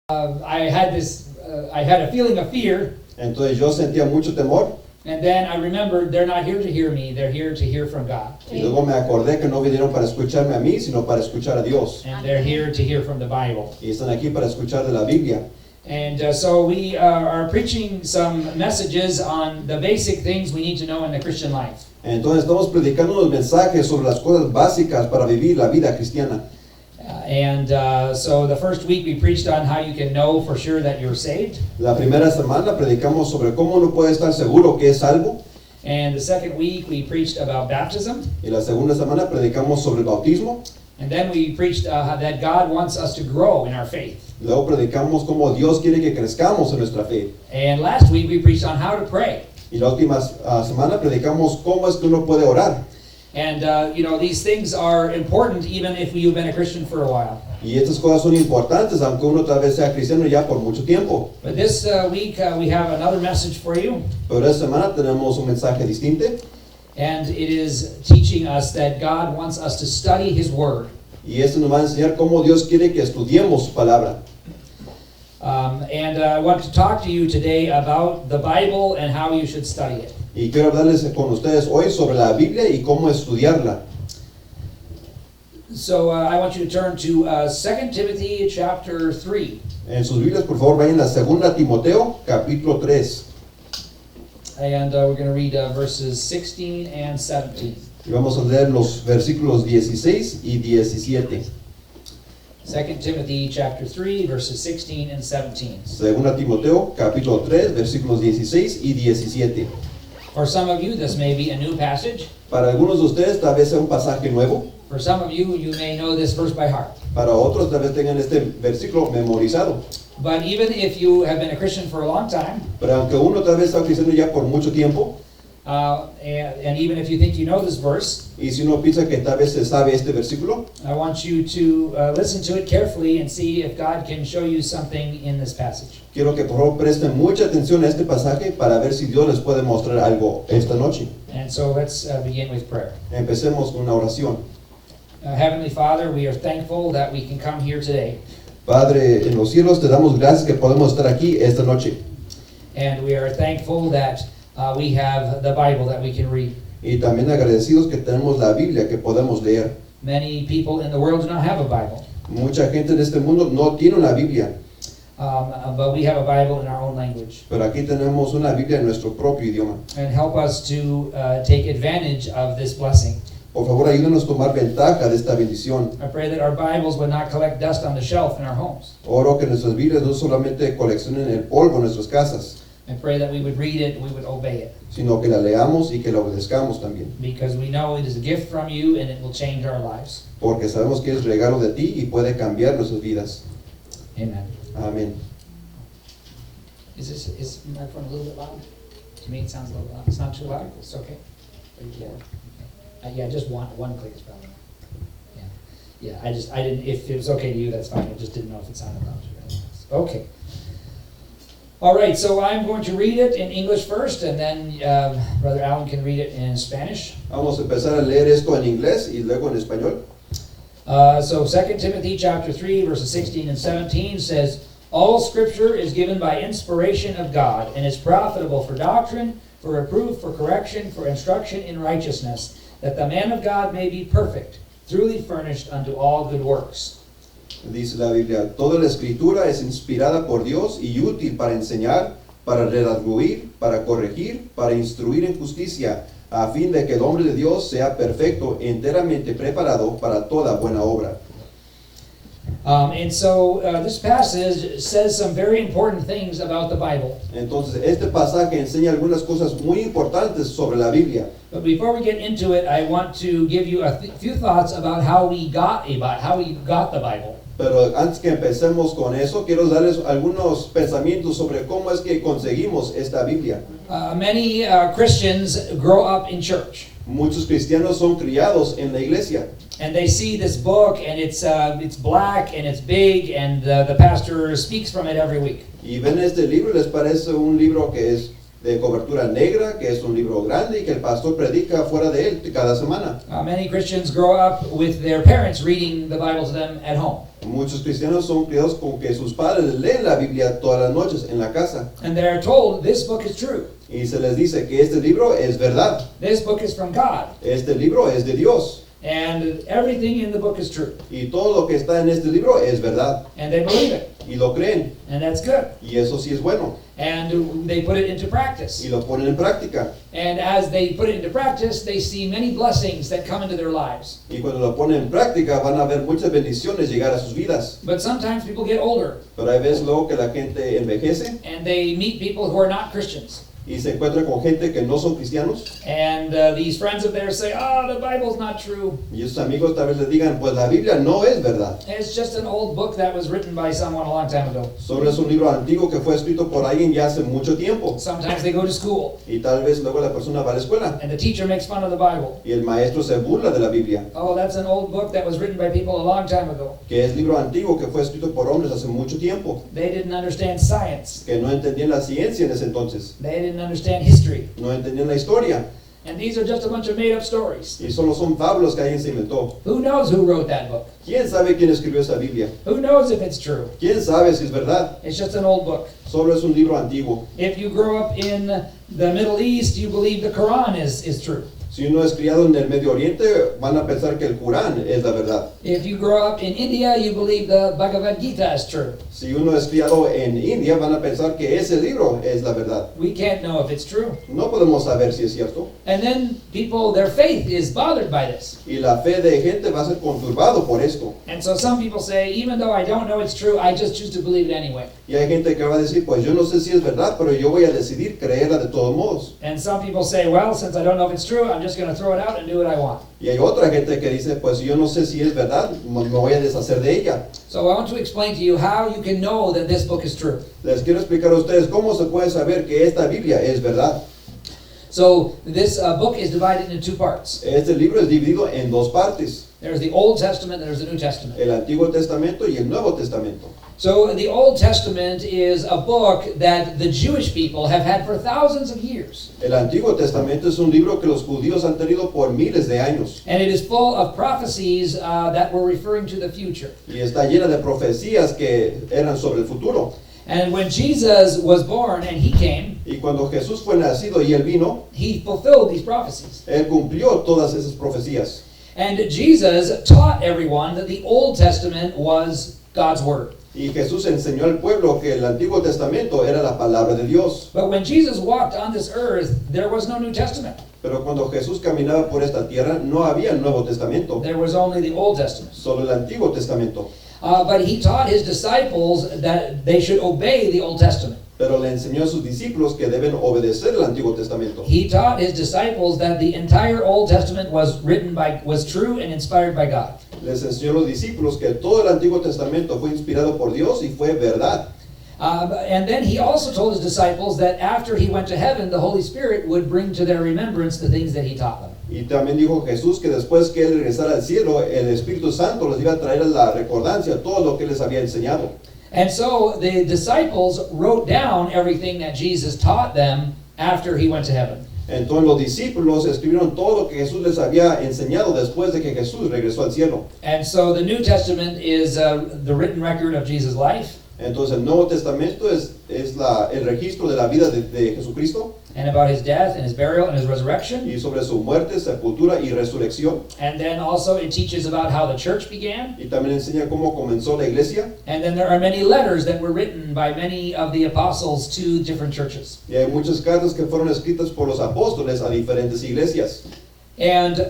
I had a feeling of fear, Entonces yo sentía mucho temor and then I remembered they're not here to hear me, they're here to hear from God. y luego me acordé que no vinieron para escucharme a mí, sino para escuchar a Dios. And they're here to hear from the Bible. Y están aquí para escuchar de la Biblia. And so we are preaching some messages on the basic things we need to know in the Christian life. Entonces estamos predicando unos mensajes sobre las cosas básicas para vivir la vida cristiana. So the first week we preached on how you can know for sure that you're saved. La primera semana predicamos sobre cómo uno puede estar seguro que es salvo. And the second week we preached about baptism. Y la segunda semana predicamos sobre el bautismo. And then we preached that God wants us to grow in our faith. Luego predicamos cómo Dios quiere que crezcamos en nuestra fe. And last week we preached on how to pray. Y la última semana predicamos cómo es que uno puede orar. And these things are important even if you've been a Christian for a while. Y estas cosas son importantes aunque uno tal vez sea cristiano ya por mucho tiempo. But this week we have another message for you. Pero esta semana tenemos un mensaje distinto. And it is teaching us that God wants us to study His Word. Y esto nos va a enseñar cómo Dios quiere que estudiemos su palabra. And I want to talk to you today about the Bible and how you should study it. Y quiero hablarles con ustedes hoy sobre la Biblia y cómo estudiarla. So I want you to turn to 2 Timothy chapter 3. En sus Biblias, por favor, vayan a 2 Timoteo, capítulo 3. And we're going to read verses 16 and 17. Y vamos a leer los versículos 16 y 17. 2 Timothy chapter 3, verses 16 and 17. 2 Timoteo, capítulo 3, versículos 16 y 17. For some of you, this may be a new passage. Para algunos de ustedes tal vez sea un pasaje nuevo. For some of you, you may know this verse by heart. Para otros tal vez tengan este versículo memorizado. But even if you have been a Christian for a long time, Pero aunque uno tal vez está cristiano ya por mucho tiempo, and even if you think you know this verse, y si uno piensa que tal vez se sabe este versículo, I want you to listen to it carefully and see if God can show you something in this passage. quiero que por favor presten mucha atención a este pasaje para ver si Dios les puede mostrar algo esta noche. And so let's begin with prayer. Empecemos con una oración. Heavenly Father, we are thankful that we can come here today. Padre, en los cielos te damos gracias que podemos estar aquí esta noche. And we are thankful that we have the Bible that we can read. Y también agradecidos que tenemos la Biblia que podemos leer. Many people in the world do not have a Bible. Mucha gente en este mundo no tiene una Biblia, But we have a Bible in our own language. pero aquí tenemos una Biblia en nuestro propio idioma. And help us to take advantage of this blessing. Por favor, ayúdanos a tomar ventaja de esta bendición. I pray that our Bibles would not collect dust on the shelf in our homes. Oro que nuestras Biblias no solamente coleccionen el polvo en nuestras casas, I pray that we would read it and we would obey it. sino que la leamos y que la obedezcamos también. Because we know it is a gift from you and it will change our lives. Porque sabemos que es regalo de ti y puede cambiar nuestras vidas. Amen. Amén. Is the microphone a little bit loud? To me it sounds a little loud. It's not too loud? It's okay? Yeah, just one click is probably. Yeah, I didn't, if it was okay to you, that's fine. I just didn't know if it sounded loud to you. Okay. All right, so I'm going to read it in English first, and then Brother Alan can read it in Spanish. Vamos a empezar a leer esto en inglés y luego en español. So 2 Timothy chapter 3, verses 16 and 17 says, All Scripture is given by inspiration of God, and is profitable for doctrine, for reproof, for correction, for instruction in righteousness, that the man of God may be perfect, truly furnished unto all good works. Dice la Biblia, toda la escritura es inspirada por Dios y útil para enseñar, para redarguir, para corregir, para instruir en justicia, a fin de que el hombre de Dios sea perfecto, enteramente preparado para toda buena obra. And so this passage says some very important things about the Bible. Entonces, este pasaje enseña algunas cosas muy importantes sobre la Biblia. But before we get into it, I want to give you a few thoughts about how we got the Bible. Pero antes que empecemos con eso, quiero darles algunos pensamientos sobre cómo es que conseguimos esta Biblia. Many Christians grow up in church. Muchos cristianos son criados en la iglesia. And they see this book, and it's black, and it's big, and the pastor speaks from it every week. Y ven este libro y les parece un libro que es de cobertura negra, que es un libro grande y que el pastor predica fuera de él cada semana. Many Christians grow up with their parents reading the Bible to them at home. Muchos cristianos son criados con que sus padres leen la Biblia todas las noches en la casa. And they're told this book is true. Y se les dice que este libro es verdad. This book is from God. Este libro es de Dios. And everything in the book is true. Y todo lo que está en este libro es verdad. And they believe it. Y lo creen. And that's good. Y eso sí es bueno. And they put it into practice. Y lo ponen en práctica. And as they put it into practice, they see many blessings that come into their lives. Y cuando lo ponen en práctica van a ver muchas bendiciones llegar a sus vidas. But sometimes people get older Pero hay veces luego que la gente envejece and they meet people who are not Christians. y se encuentra con gente que no son cristianos. And these friends of theirs say, oh, the Bible's not true. Y esos amigos tal vez les digan, pues la Biblia no es verdad. It's just an old book that was written by someone a long time ago. Solo es un libro antiguo que fue escrito por alguien ya hace mucho tiempo. Sometimes they go to school Y tal vez luego la persona va a la escuela and the teacher makes fun of the Bible. y el maestro se burla de la Biblia, Oh, that's an old book that was written by people a long time ago. que es libro antiguo que fue escrito por hombres hace mucho tiempo, They didn't understand science. que no entendían la ciencia en ese entonces, They didn't understand history. no entendían la historia. And these are just a bunch of made-up stories. Y solo son fábulas que alguien se inventó. Who knows who wrote that book? ¿Quién sabe quién escribió esa Biblia? Who knows if it's true? ¿Quién sabe si es verdad? It's just an old book. Solo es un libro antiguo. If you grow up in the Middle East, you believe the Quran is true. Si uno es criado en el Medio Oriente, van a pensar que el Corán es la verdad. If you grow up in India, you believe the Bhagavad Gita is true. Si uno es criado en India, van a pensar que ese libro es la verdad. We can't know if it's true. No podemos saber si es cierto. And then people, their faith is bothered by this. Y la fe de gente va a ser conturbado por esto. And so some people say, even though I don't know it's true, I just choose to believe it anyway. Y hay gente que va a decir, pues yo no sé si es verdad, pero yo voy a decidir creerla de todos modos. And some people say, well, since I don't know if it's true, I'm just going to throw it out and do what I want. Y hay otra gente que dice, pues yo no sé si es verdad, me voy a deshacer de ella. So I want to explain to you how you can know that this book is true. Les quiero explicar a ustedes cómo se puede saber que esta Biblia es verdad. So this book is divided into two parts. Este libro es dividido en dos partes, There's the Old Testament and there's the New Testament. el Antiguo Testamento y el Nuevo Testamento. So the Old Testament is a book that the Jewish people have had for thousands of years. El Antiguo Testamento es un libro que los judíos han tenido por miles de años And it is full of prophecies that were referring to the future. y está llena de profecías que eran sobre el futuro. And when Jesus was born and he came, Y cuando Jesús fue nacido y él vino, he fulfilled these prophecies. él cumplió todas esas profecías. And Jesus taught everyone that the Old Testament was God's Word. Y Jesús enseñó al pueblo que el Antiguo Testamento era la palabra de Dios. But when Jesus walked on this earth, there was no New Testament. Pero cuando Jesús caminaba por esta tierra, no había el Nuevo Testamento, There was only the Old Testament. solo el Antiguo Testamento. But he taught his disciples that they should obey the Old Testament. Pero le enseñó a sus discípulos que deben obedecer el Antiguo Testamento. He taught his disciples that the entire Old Testament was true and inspired by God. Les enseñó a los discípulos que todo el Antiguo Testamento fue inspirado por Dios y fue verdad. And then he also told his disciples that after he went to heaven, the Holy Spirit would bring to their remembrance the things that he taught them. Y también dijo Jesús que después que él regresara al cielo, el Espíritu Santo les iba a traer a la recordancia todo lo que les había enseñado. And so the disciples wrote down everything that Jesus taught them after he went to heaven. Entonces los discípulos escribieron todo lo que Jesús les había enseñado después de que Jesús regresó al cielo. And so the New Testament is the written record of Jesus' life Entonces el Nuevo Testamento es el registro de la vida de Jesucristo and about his death and his burial and his resurrection. y sobre su muerte, sepultura y resurrección. And then also it teaches about how the church began. Y también enseña cómo comenzó la iglesia. And then there are many letters that were written by many of the apostles to different churches. Y hay muchas cartas que fueron escritas por los apóstoles a diferentes iglesias. And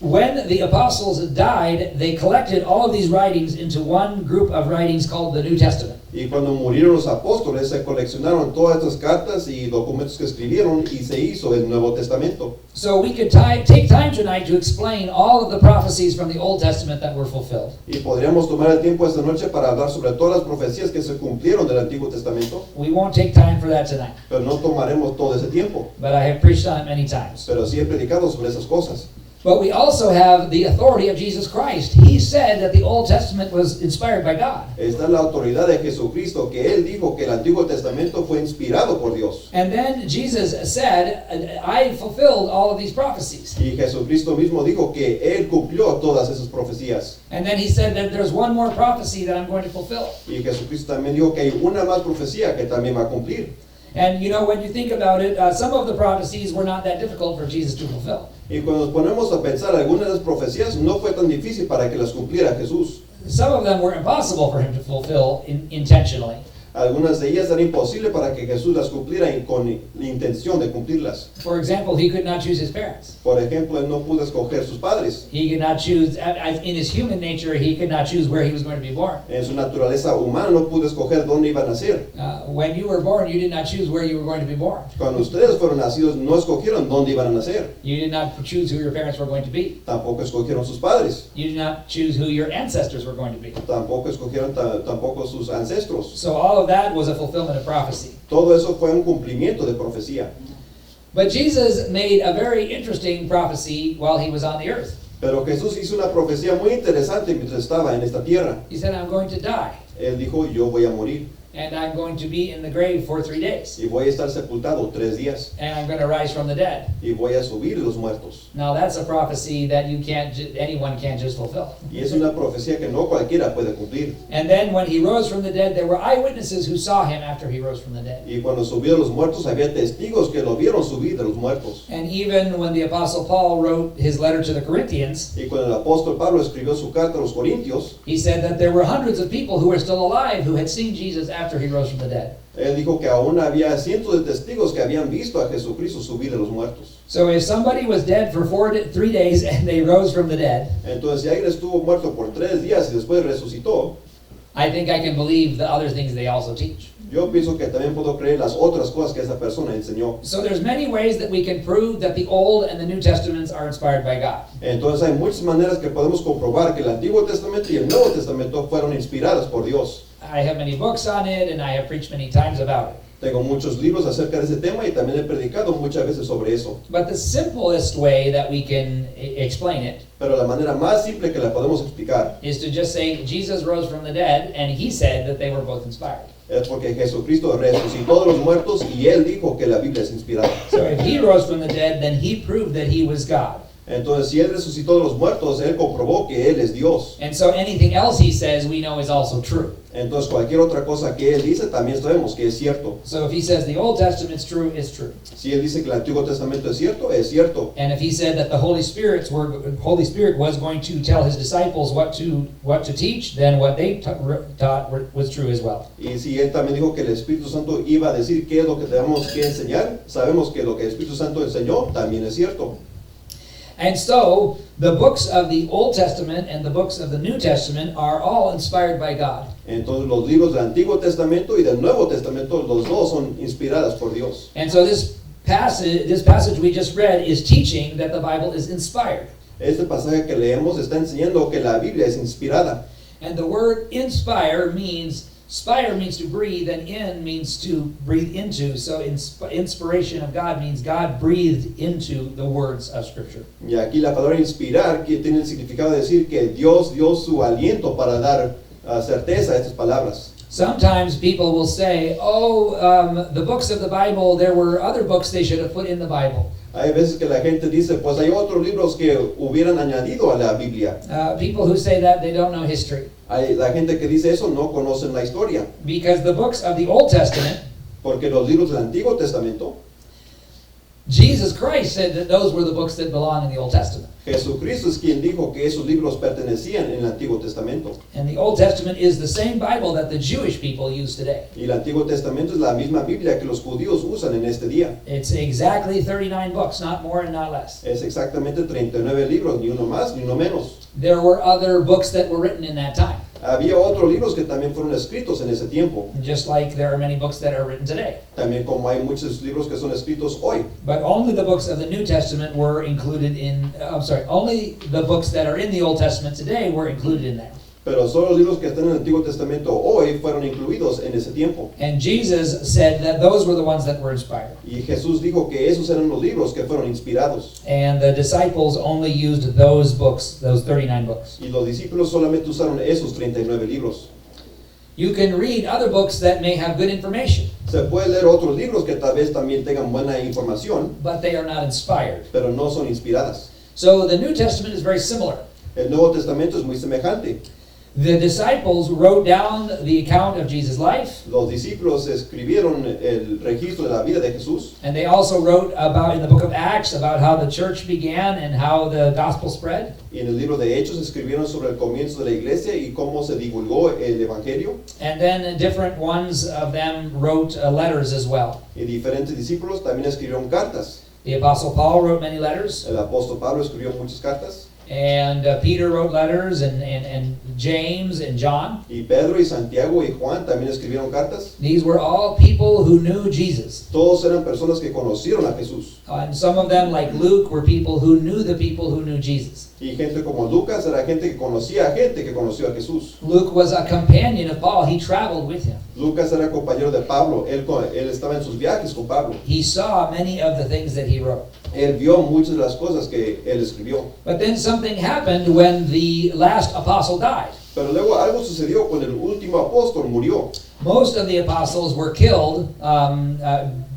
when the apostles died, they collected all of these writings into one group of writings called the New Testament. Y cuando murieron los apóstoles, se coleccionaron todas estas cartas y documentos que escribieron y se hizo el Nuevo Testamento. So we could take time tonight to explain all of the prophecies from the Old Testament that were fulfilled. Y podríamos tomar el tiempo esta noche para hablar sobre todas las profecías que se cumplieron del Antiguo Testamento, We won't take time for that tonight, pero no tomaremos todo ese tiempo. but I have preached on it many times. Pero sí he predicado sobre esas cosas. But we also have the authority of Jesus Christ. He said that the Old Testament was inspired by God. Está la autoridad de Jesucristo, que Él dijo que el Antiguo Testamento fue inspirado por Dios. And then Jesus said, I fulfilled all of these prophecies. Y Jesucristo mismo dijo que Él cumplió todas esas profecías. And then he said that there's one more prophecy that I'm going to fulfill. Y Jesucristo también dijo que hay una más profecía que también va a cumplir. And you know, when you think about it, some of the prophecies were not that difficult for Jesus to fulfill. Y cuando nos ponemos a pensar, algunas de las profecías no fue tan difícil para que las cumpliera Jesús. Some of them were impossible for him to fulfill intentionally. Algunas de ellas eran imposibles para que Jesús las cumpliera con la intención de cumplirlas. For example, he could not choose his parents. Por ejemplo, Él no pudo escoger sus padres. He could not choose, in his human nature, he could not choose where he was going to be born. En su naturaleza humana no pudo escoger dónde iba a nacer. When you were born, you did not choose where you were going to be born. Cuando ustedes fueron nacidos, no escogieron dónde iban a nacer. You did not choose who your parents were going to be. Tampoco escogieron sus padres. You did not choose who your ancestors were going to be. Tampoco escogieron tampoco sus ancestros. So all of that was a fulfillment of prophecy. Todo eso fue un cumplimiento de profecía. But Jesus made a very interesting prophecy while he was on the earth. Pero Jesús hizo una profecía muy interesante mientras estaba en esta tierra. He said, I'm going to die, Él dijo, yo voy a morir and I'm going to be in the grave for 3 days, y voy a estar sepultado 3 días and I'm going to rise from the dead. y voy a subir de los muertos. Now that's a prophecy that anyone can't just fulfill. Y es una profecía que no cualquiera puede cumplir. And then when he rose from the dead, there were eyewitnesses who saw him after he rose from the dead. Y cuando subió de los muertos había testigos que lo vieron subir de los muertos. And even when the Apostle Paul wrote his letter to the Corinthians, Y cuando el apóstol Pablo escribió su carta a los Corintios, he said that there were hundreds of people who were still alive who had seen Jesus after he rose from the dead. él dijo que aún había cientos de testigos que habían visto a Jesucristo subir de los muertos. So if somebody was dead for 3 days and they rose from the dead, Entonces, si alguien estuvo muerto por 3 días y después resucitó, I think I can believe the other things they also teach. yo pienso que también puedo creer las otras cosas que esa persona enseñó. So there's many ways that we can prove that the Old and the New Testaments are inspired by God. Entonces hay muchas maneras que podemos comprobar que el Antiguo Testamento y el Nuevo Testamento fueron inspiradas por Dios. I have many books on it, and I have preached many times about it. Tengo muchos libros acerca de ese tema y también he predicado muchas veces sobre eso. But the simplest way that we can explain it Pero la manera más simple que la podemos explicar is to just say Jesus rose from the dead, and he said that they were both inspired. es porque Jesucristo resucitó de los muertos y Él dijo que la Biblia es inspirada. So if he rose from the dead, then he proved that he was God. Entonces, si Él resucitó de los muertos, Él comprobó que Él es Dios. And so anything else he says, we know is also true. Entonces, cualquier otra cosa que Él dice, también sabemos que es cierto. So if he says the Old Testament's true, it's true. Si Él dice que el Antiguo Testamento es cierto, es cierto. And if he said that the Holy Spirit was going to tell his disciples what to teach, then what they taught was true as well. Y si Él también dijo que el Espíritu Santo iba a decir qué es lo que tenemos que enseñar, sabemos que lo que el Espíritu Santo enseñó también es cierto. And so, the books of the Old Testament and the books of the New Testament are all inspired by God. Entonces los libros del Antiguo Testamento y del Nuevo Testamento, los dos son inspiradas por Dios. And so this passage we just read is teaching that the Bible is inspired. Este pasaje que leemos está enseñando que la Biblia es inspirada. And the word inspire means to breathe, and in means to breathe into. So inspiration of God means God breathed into the words of Scripture. Y aquí la palabra inspirar que tiene el significado de decir que Dios dio su aliento para dar certeza a estas palabras. Sometimes people will say, the books of the Bible, there were other books they should have put in the Bible. Hay veces que la gente dice, pues hay otros libros que hubieran añadido a la Biblia. People who say that, they don't know history. Hay la gente que dice eso no conocen la historia, Because the books of the Old Testament, porque los libros del Antiguo Testamento, Jesus Christ said that those were the books that belong in the Old Testament. Jesucristo es quien dijo que esos libros pertenecían en el Antiguo Testamento. And the Old Testament is the same Bible that the Jewish people use today. Y el Antiguo Testamento es la misma Biblia que los judíos usan en este día. It's exactly 39 books, not more and not less. Es exactamente 39 libros, ni uno más ni uno menos. There were other books that were written in that time, Había otros libros que también fueron escritos en ese tiempo, just like there are many books that are written today. también como hay muchos libros que son escritos hoy. But only the books of the New Testament were included only the books that are in the Old Testament today were included in there. Pero solo los libros que están en el Antiguo Testamento hoy fueron incluidos en ese tiempo. And Jesus said that those were the ones that were inspired. Y Jesús dijo que esos eran los libros que fueron inspirados. And the disciples only used those books, those 39 books. Y los discípulos solamente usaron esos 39 libros. You can read other books that may have good information, Se puede leer otros libros que tal vez también tengan buena información, but they are not inspired. pero no son inspiradas. So the New Testament is very similar. El Nuevo Testamento es muy semejante. The disciples wrote down the account of Jesus' life, Los discípulos escribieron el registro de la vida de Jesús and they also wrote about in the book of Acts about how the church began and how the gospel spread. y en el libro de Hechos escribieron sobre el comienzo de la iglesia y cómo se divulgó el evangelio. And then different ones of them wrote letters as well. Y diferentes discípulos también escribieron cartas. The apostle Paul wrote many letters, El apóstol Pablo escribió muchas cartas and Peter wrote letters, and James and John. y Pedro y Santiago y Juan también escribieron cartas. These were all people who knew Jesus. Todos eran personas que conocieron a Jesús. And some of them, like Luke, were people who knew the people who knew Jesus. Y gente como Lucas era gente que conocía a gente que conoció a Jesús. Luke was a companion of Paul. He traveled with him. Lucas era compañero de Pablo. Él estaba en sus viajes con Pablo. He saw many of the things that he wrote. Él vio muchas de las cosas que él escribió. But then something happened when the last apostle died. Pero luego algo sucedió cuando el último apóstol murió. Most of the apostles were killed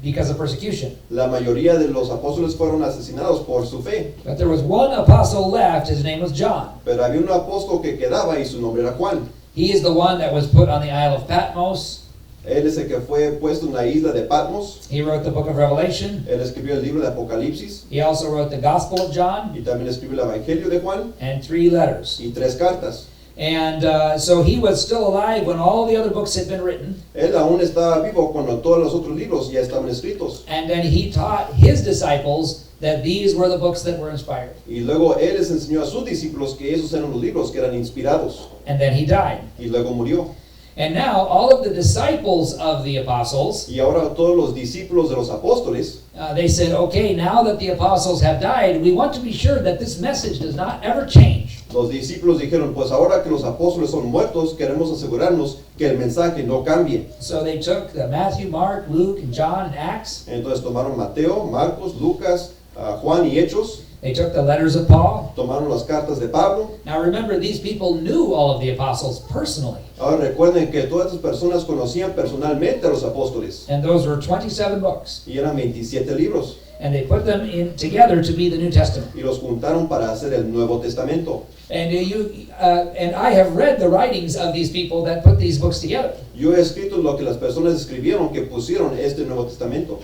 because of persecution. La mayoría de los apóstoles fueron asesinados por su fe. But there was one apostle left. His name was John. Pero había un apóstol que quedaba y su nombre era Juan. He is the one that was put on the Isle of Patmos. Él es el que fue puesto en la isla de Patmos. He wrote the book of Revelation. Él escribió el libro de Apocalipsis He also wrote the Gospel of John y también escribió el Evangelio de Juan and 3 letters. y 3 cartas. And so he was still alive when all the other books had been written. Él aún estaba vivo cuando todos los otros libros ya estaban escritos. And then he taught his disciples that these were the books that were inspired. Y luego él les enseñó a sus discípulos que esos eran los libros que eran inspirados. And then he died. Y luego murió. And now all of the disciples of the apostles, Y ahora todos los discípulos de los apóstoles, they said, okay, now that the apostles have died, we want to be sure that this message does not ever change. los discípulos dijeron, pues ahora que los apóstoles son muertos, queremos asegurarnos que el mensaje no cambie. So they took the Matthew, Mark, Luke, and John and Acts. Entonces tomaron Mateo, Marcos, Lucas, Juan y Hechos, They took the letters of Paul. tomaron las cartas de Pablo. Now remember, these people knew all of the apostles personally. Ahora recuerden que todas estas personas conocían personalmente a los apóstoles. And those were 27 books. Y eran 27 libros. And they put them in together to be the New Testament. Y los juntaron para hacer el Nuevo Testamento. And and I have read the writings of these people that put these books together. Yo he escrito lo que las personas escribieron que pusieron este Nuevo Testamento.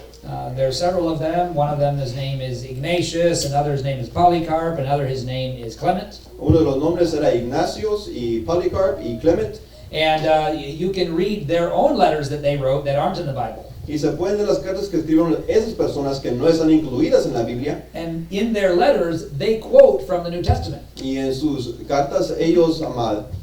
There are several of them. One of them, his name is Ignatius. Another, his name is Polycarp. Another, his name is Clement. Uno de los nombres era Ignacios y Polycarp y Clement. And you can read their own letters that they wrote that aren't in the Bible. Y se pueden leer las cartas que escribieron esas personas que no están incluidas en la Biblia. And in their letters, they quote from the New Testament. Y en sus cartas ellos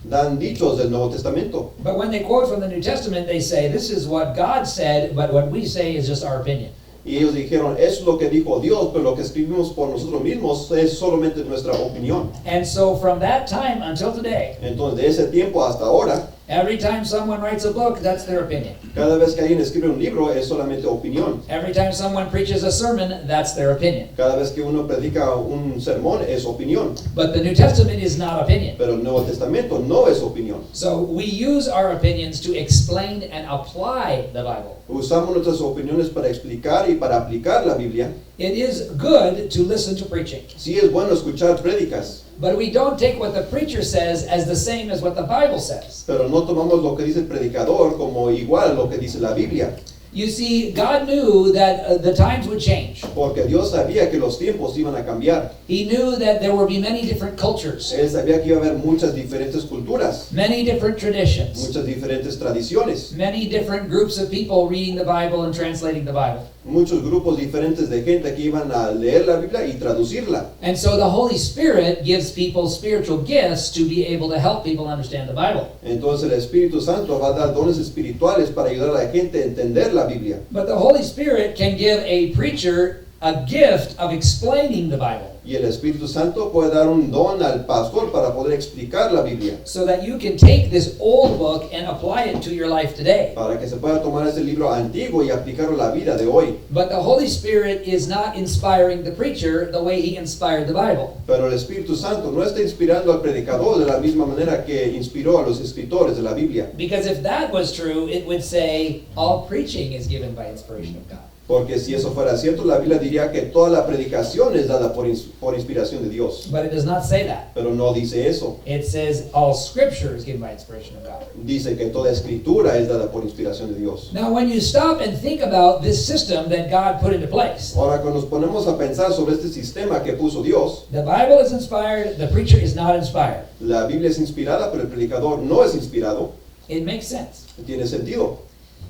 dan dichos del Nuevo Testamento. But when they quote from the New Testament, they say, this is what God said, but what we say is just our opinion. Y ellos dijeron, eso es lo que dijo Dios, pero lo que escribimos por nosotros mismos es solamente nuestra opinión. And so from that time until today, Entonces, de ese tiempo hasta ahora, every time someone writes a book, that's their opinion. cada vez que alguien escribe un libro es solamente opinión. Every time someone preaches a sermon, that's their opinion. Cada vez que uno predica un sermón es opinión. But the New Testament is not opinion. Pero el Nuevo Testamento no es opinión. So we use our opinions to explain and apply the Bible. Usamos nuestras opiniones para explicar y para aplicar la Biblia. It is good to listen to preaching, Sí es bueno escuchar prédicas, but we don't take what the preacher says as the same as what the Bible says. pero no tomamos lo que dice el predicador como igual a lo que dice la Biblia. You see, God knew that the times would change. Porque Dios sabía que los tiempos iban a cambiar. He knew that there would be many different cultures, Él sabía que iba a haber muchas diferentes culturas, many different traditions, muchas diferentes tradiciones, many different groups of people reading the Bible and translating the Bible. muchos grupos diferentes de gente que iban a leer la Biblia y traducirla. And so the Holy Spirit gives people spiritual gifts to be able to help people understand the Bible. Entonces el Espíritu Santo va a dar dones espirituales para ayudar a la gente a entender la Biblia. But the Holy Spirit can give a preacher a gift of explaining the Bible Y el Espíritu Santo puede dar un don al pastor para poder explicar la Biblia, so that you can take this old book and apply it to your life today. para que se pueda tomar ese libro antiguo y aplicarlo a la vida de hoy. But the Holy Spirit is not inspiring the preacher the way he inspired the Bible. Pero el Espíritu Santo no está inspirando al predicador de la misma manera que inspiró a los escritores de la Biblia. Because if that was true, it would say all preaching is given by inspiration of God. Porque si eso fuera cierto, la Biblia diría que toda la predicación es dada por inspiración de Dios. But it does not say that. Pero no dice eso. It says all scripture is given by inspiration of God. Dice que toda escritura es dada por inspiración de Dios. Now, when you stop and think about this system that God put into place, Ahora, cuando nos ponemos a pensar sobre este sistema que puso Dios, the Bible is inspired, the preacher is not inspired. la Biblia es inspirada, pero el predicador no es inspirado. It makes sense. Tiene sentido.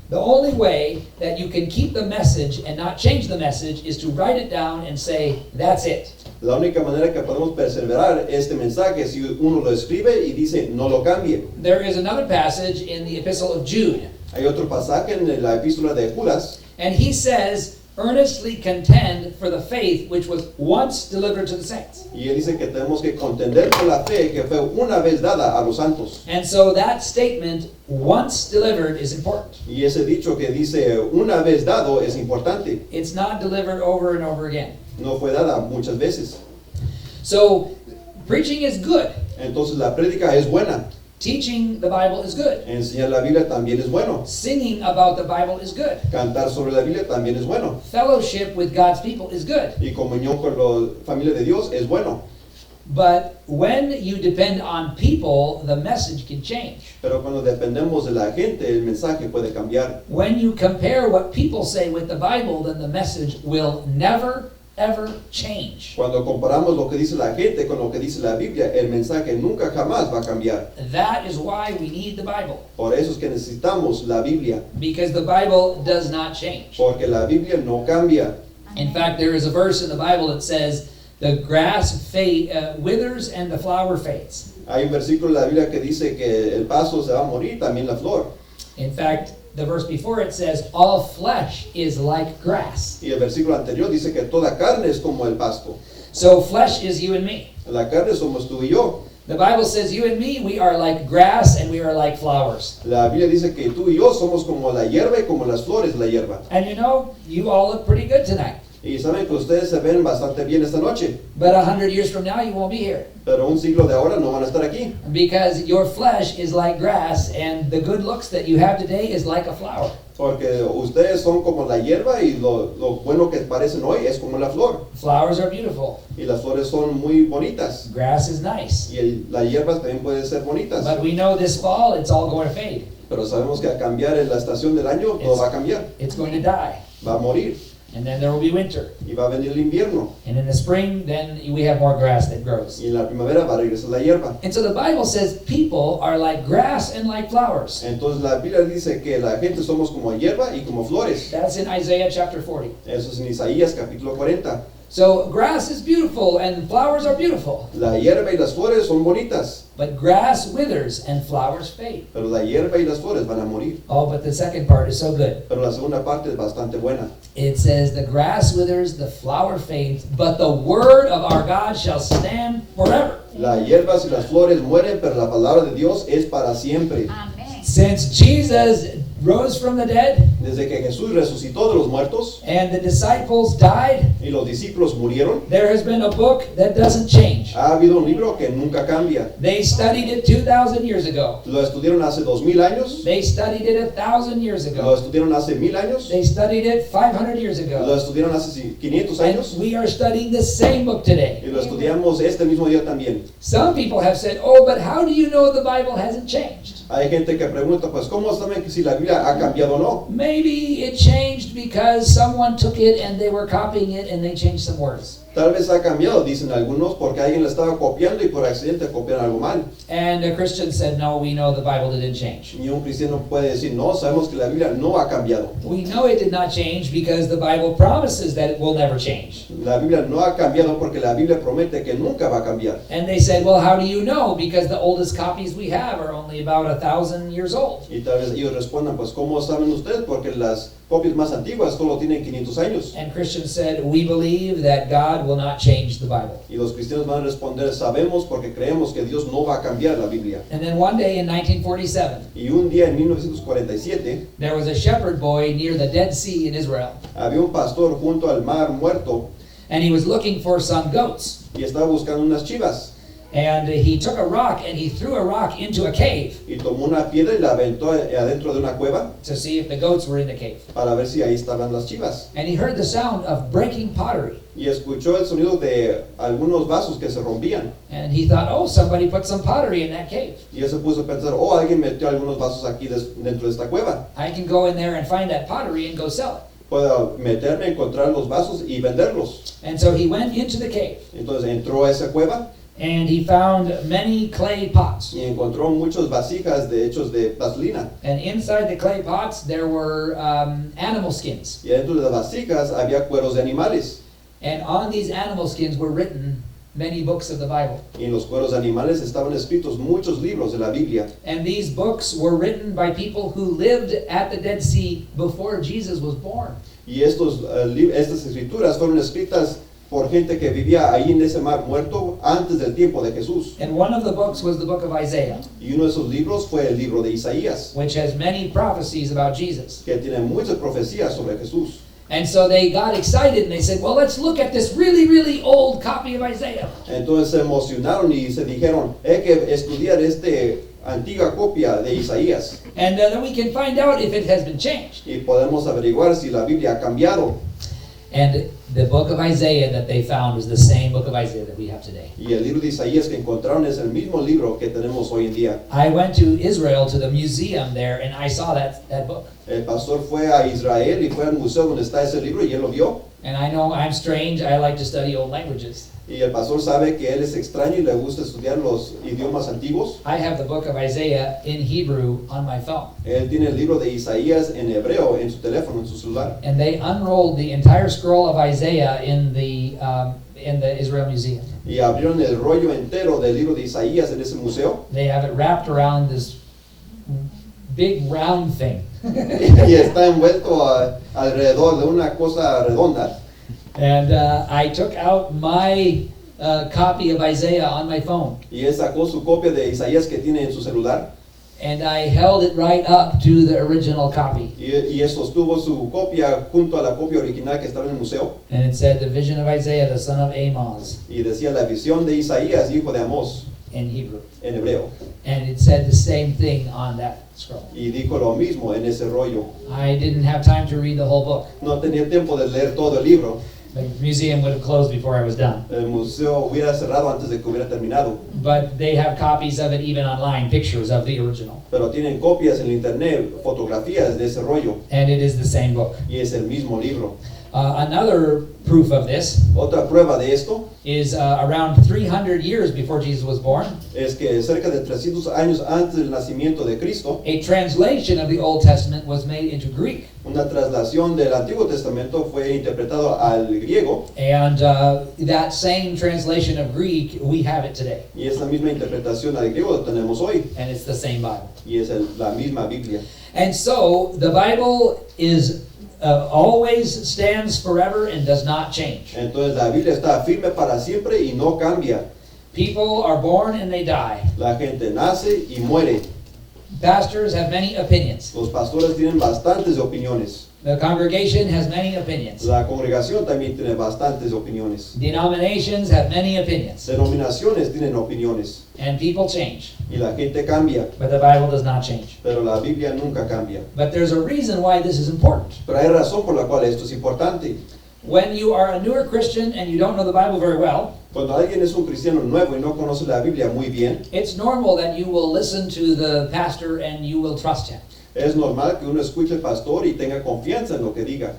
The only way that you can keep the message and not change the message is to write it down and say, that's it. La única manera que podemos perseverar este mensaje es si uno lo escribe y dice, no lo cambie. There is another passage in the Epistle of Jude, Hay otro pasaje en la epístola de Judas, and he says, earnestly contend for the faith which was once delivered to the saints. y él dice que tenemos que contender por la fe que fue una vez dada a los santos. And so that statement, once delivered, is important. Y ese dicho que dice una vez dado es importante. It's not delivered over and over again. No fue dada muchas veces. So preaching is good. Entonces la prédica es buena. Teaching the Bible is good. Enseñar la Biblia también es bueno. Singing about the Bible is good. Cantar sobre la Biblia también es bueno. Fellowship with God's people is good. Y comunión con la familia de Dios es bueno. But when you depend on people, the message can change. Pero cuando dependemos de la gente, el mensaje puede cambiar. When you compare what people say with the Bible, then the message will never, ever change. Cuando comparamos lo que dice la gente con lo que dice la Biblia, el mensaje nunca jamás va a cambiar. That is why we need the Bible. Por eso es que necesitamos la Biblia, Because the Bible does not change. porque la Biblia no cambia. In fact, there is a verse in the Bible that says, the grass withers and the flower fades. Hay un versículo en la Biblia que dice que el pasto se va a morir, también la flor. In fact, the verse before it says, all flesh is like grass. Y el versículo anterior dice que toda carne es como el pasto. So flesh is you and me. La carne somos tú y yo. The Bible says you and me, we are like grass and we are like flowers. La Biblia dice que tú y yo somos como la hierba y como las flores de la hierba. And you know, you all look pretty good tonight. Y saben que ustedes se ven bastante bien esta noche, But 100 years from now, you won't be here. pero un siglo de ahora no van a estar aquí. Because your flesh is like grass and the good looks that you have today is like a flower. Porque ustedes son como la hierba y lo bueno que parecen hoy es como la flor. Flowers are beautiful. Y las flores son muy bonitas. Grass is nice. Y las hierbas también pueden ser bonitas. But we know this fall, it's all going to fade. Pero sabemos que al cambiar en la estación del año, todo va a cambiar. It's going to die. Va a morir. And then there will be winter. Y va a venir el invierno. And in the spring, then we have more grass that grows. Y en la primavera va a regresar la hierba. And so the Bible says people are like grass and like flowers. Entonces la Biblia dice que la gente somos como hierba y como flores. That's in Isaiah chapter 40. Eso es en Isaías capítulo 40. So grass is beautiful and flowers are beautiful. La hierba y las flores son bonitas, But grass withers and flowers fade. pero la hierba y las flores van a morir. Oh, but the second part is so good. Pero la segunda parte es bastante buena. It says, the grass withers, the flower fades, but the word of our God shall stand forever. Las hierbas y las flores mueren, pero la palabra de Dios es para siempre. Amén. Since Jesus rose from the dead Desde que Jesús resucitó de los muertos and the disciples died, y los discípulos murieron, there has been a book that doesn't change. ha habido un libro que nunca cambia. They studied it 2,000 years ago. Lo estudiaron hace 2000 años, They studied it 1,000 years lo ago. estudiaron hace 1000 años, They studied it 500 years lo ago. estudiaron hace 500 And años we are studying the same book today. y lo estudiamos este mismo día también. Some people have said, oh, but how do you know the Bible hasn't changed? Hay gente que pregunta, pues, ¿cómo saben que si la Biblia ha cambiado o no? Maybe it changed because someone took it and they were copying it and they changed some words. Tal vez ha cambiado, dicen algunos, porque alguien la estaba copiando y por accidente copiaron algo mal. And a Christian said, no, we know the Bible didn't change. Y un cristiano puede decir, no, sabemos que la Biblia no ha cambiado. We know it did not change because the Bible promises that it will never change. La Biblia no ha cambiado porque la Biblia promete que nunca va a cambiar. And they said, well, how do you know? Because the oldest copies we have are only about 1,000 years old. Y tal vez ellos respondan, pues, ¿cómo saben ustedes? Porque las copias más antiguas solo tienen 500 años. And Christians said, we believe that God will not change the Bible. Y los cristianos van a responder, sabemos porque creemos que Dios no va a cambiar la Biblia. And then one day in 1947, Y un día en 1947, there was a shepherd boy near the Dead Sea in Israel. había un pastor junto al mar muerto And he was looking for some goats. y estaba buscando unas chivas. And he took a rock and he threw a rock into a cave Y tomó una piedra y la aventó adentro de una cueva to see if the goats were in the cave. para ver si ahí estaban las chivas. And he heard the sound of breaking pottery. Y escuchó el sonido de algunos vasos que se rompían. And he thought, oh, somebody put some pottery in that cave. Y él se puso a pensar, oh, alguien metió algunos vasos aquí dentro de esta cueva. I can go in there and find that pottery and go sell it. Puedo meterme, encontrar los vasos y venderlos. And so he went into the cave Entonces entró a esa cueva and he found many clay pots. y encontró muchas vasijas hechos de plastilina. And inside the clay pots there were animal skins. Y dentro de las vasijas había cueros de animales. And on these animal skins were written many books of the Bible. Y en los cueros de animales estaban escritos muchos libros de la Biblia. And these books were written by people who lived at the Dead Sea before Jesus was born. Y estas escrituras fueron escritas por gente que vivía ahí en ese mar muerto antes del tiempo de Jesús. And one of the books was the book of Isaiah, Y uno de esos libros fue el libro de Isaías, which has many prophecies about Jesus. que tiene muchas profecías sobre Jesús. And so they got excited and they said, well, let's look at this really, really old copy of Isaiah. Entonces se emocionaron y se dijeron, hay que estudiar esta antigua copia de Isaías And then we can find out if it has been changed. y podemos averiguar si la Biblia ha cambiado. And the book of Isaiah that they found is the same book of Isaiah that we have today. Y el libro de Isaías que encontraron es el mismo libro que tenemos hoy en día. I went to Israel to the museum there and I saw that book. El pastor fue a Israel y fue al museo donde está ese libro y él lo vio. And I know I'm strange, I like to study old languages. Y el pastor sabe que él es extraño y le gusta estudiar los idiomas antiguos. I have the book of Isaiah in Hebrew on my phone. Él tiene el libro de Isaías en hebreo en su teléfono, en su celular. And they unrolled the entire scroll of Isaiah in the Israel Museum. Y abrieron el rollo entero del libro de Isaías en ese museo. They have it wrapped around this big round thing. Y está envuelto alrededor de una cosa redonda. And I took out my copy of Isaiah on my phone. Y él sacó su copia de Isaías que tiene en su celular. And I held it right up to the original copy. Y él sostuvo su copia junto a la copia original que estaba en el museo. And it said, the vision of Isaiah, the son of Amos, Y decía la visión de Isaías, hijo de Amós, in Hebrew. en hebreo. And it said the same thing on that scroll. Y dijo lo mismo en ese rollo. I didn't have time to read the whole book. No tenía tiempo de leer todo el libro. The museum would have closed before I was done. El museo hubiera cerrado antes de que hubiera terminado. But they have copies of it even online, pictures of the original. Pero tienen copias en internet, fotografías de ese rollo. And it is the same book. Y es el mismo libro. Another proof of this Otra prueba de esto is around 300 years before Jesus was born, es que cerca de 300 años antes del nacimiento de Cristo, a translation of the Old Testament was made into Greek. una traslación del Antiguo Testamento fue interpretado al griego. And that same translation of Greek, we have it today. Y esa misma interpretación al griego la tenemos hoy. And it's the same Bible. Y es la misma Biblia. And so the Bible is always stands forever and does not change. Entonces la Biblia está firme para siempre y no cambia. People are born and they die. La gente nace y muere. Pastors have many opinions. Los pastores tienen bastantes opiniones. The congregation has many opinions. La congregación también tiene bastantes opiniones. Denominations have many opinions. Denominaciones tienen opiniones. And people change. Y la gente cambia. But the Bible does not change. Pero la Biblia nunca cambia. But there's a reason why this is important. Pero hay razón por la cual esto es importante. When you are a newer Christian and you don't know the Bible very well, Cuando alguien es un cristiano nuevo y no conoce la Biblia muy bien, it's normal that you will listen to the pastor and you will trust him. es normal que uno escuche al pastor y tenga confianza en lo que diga.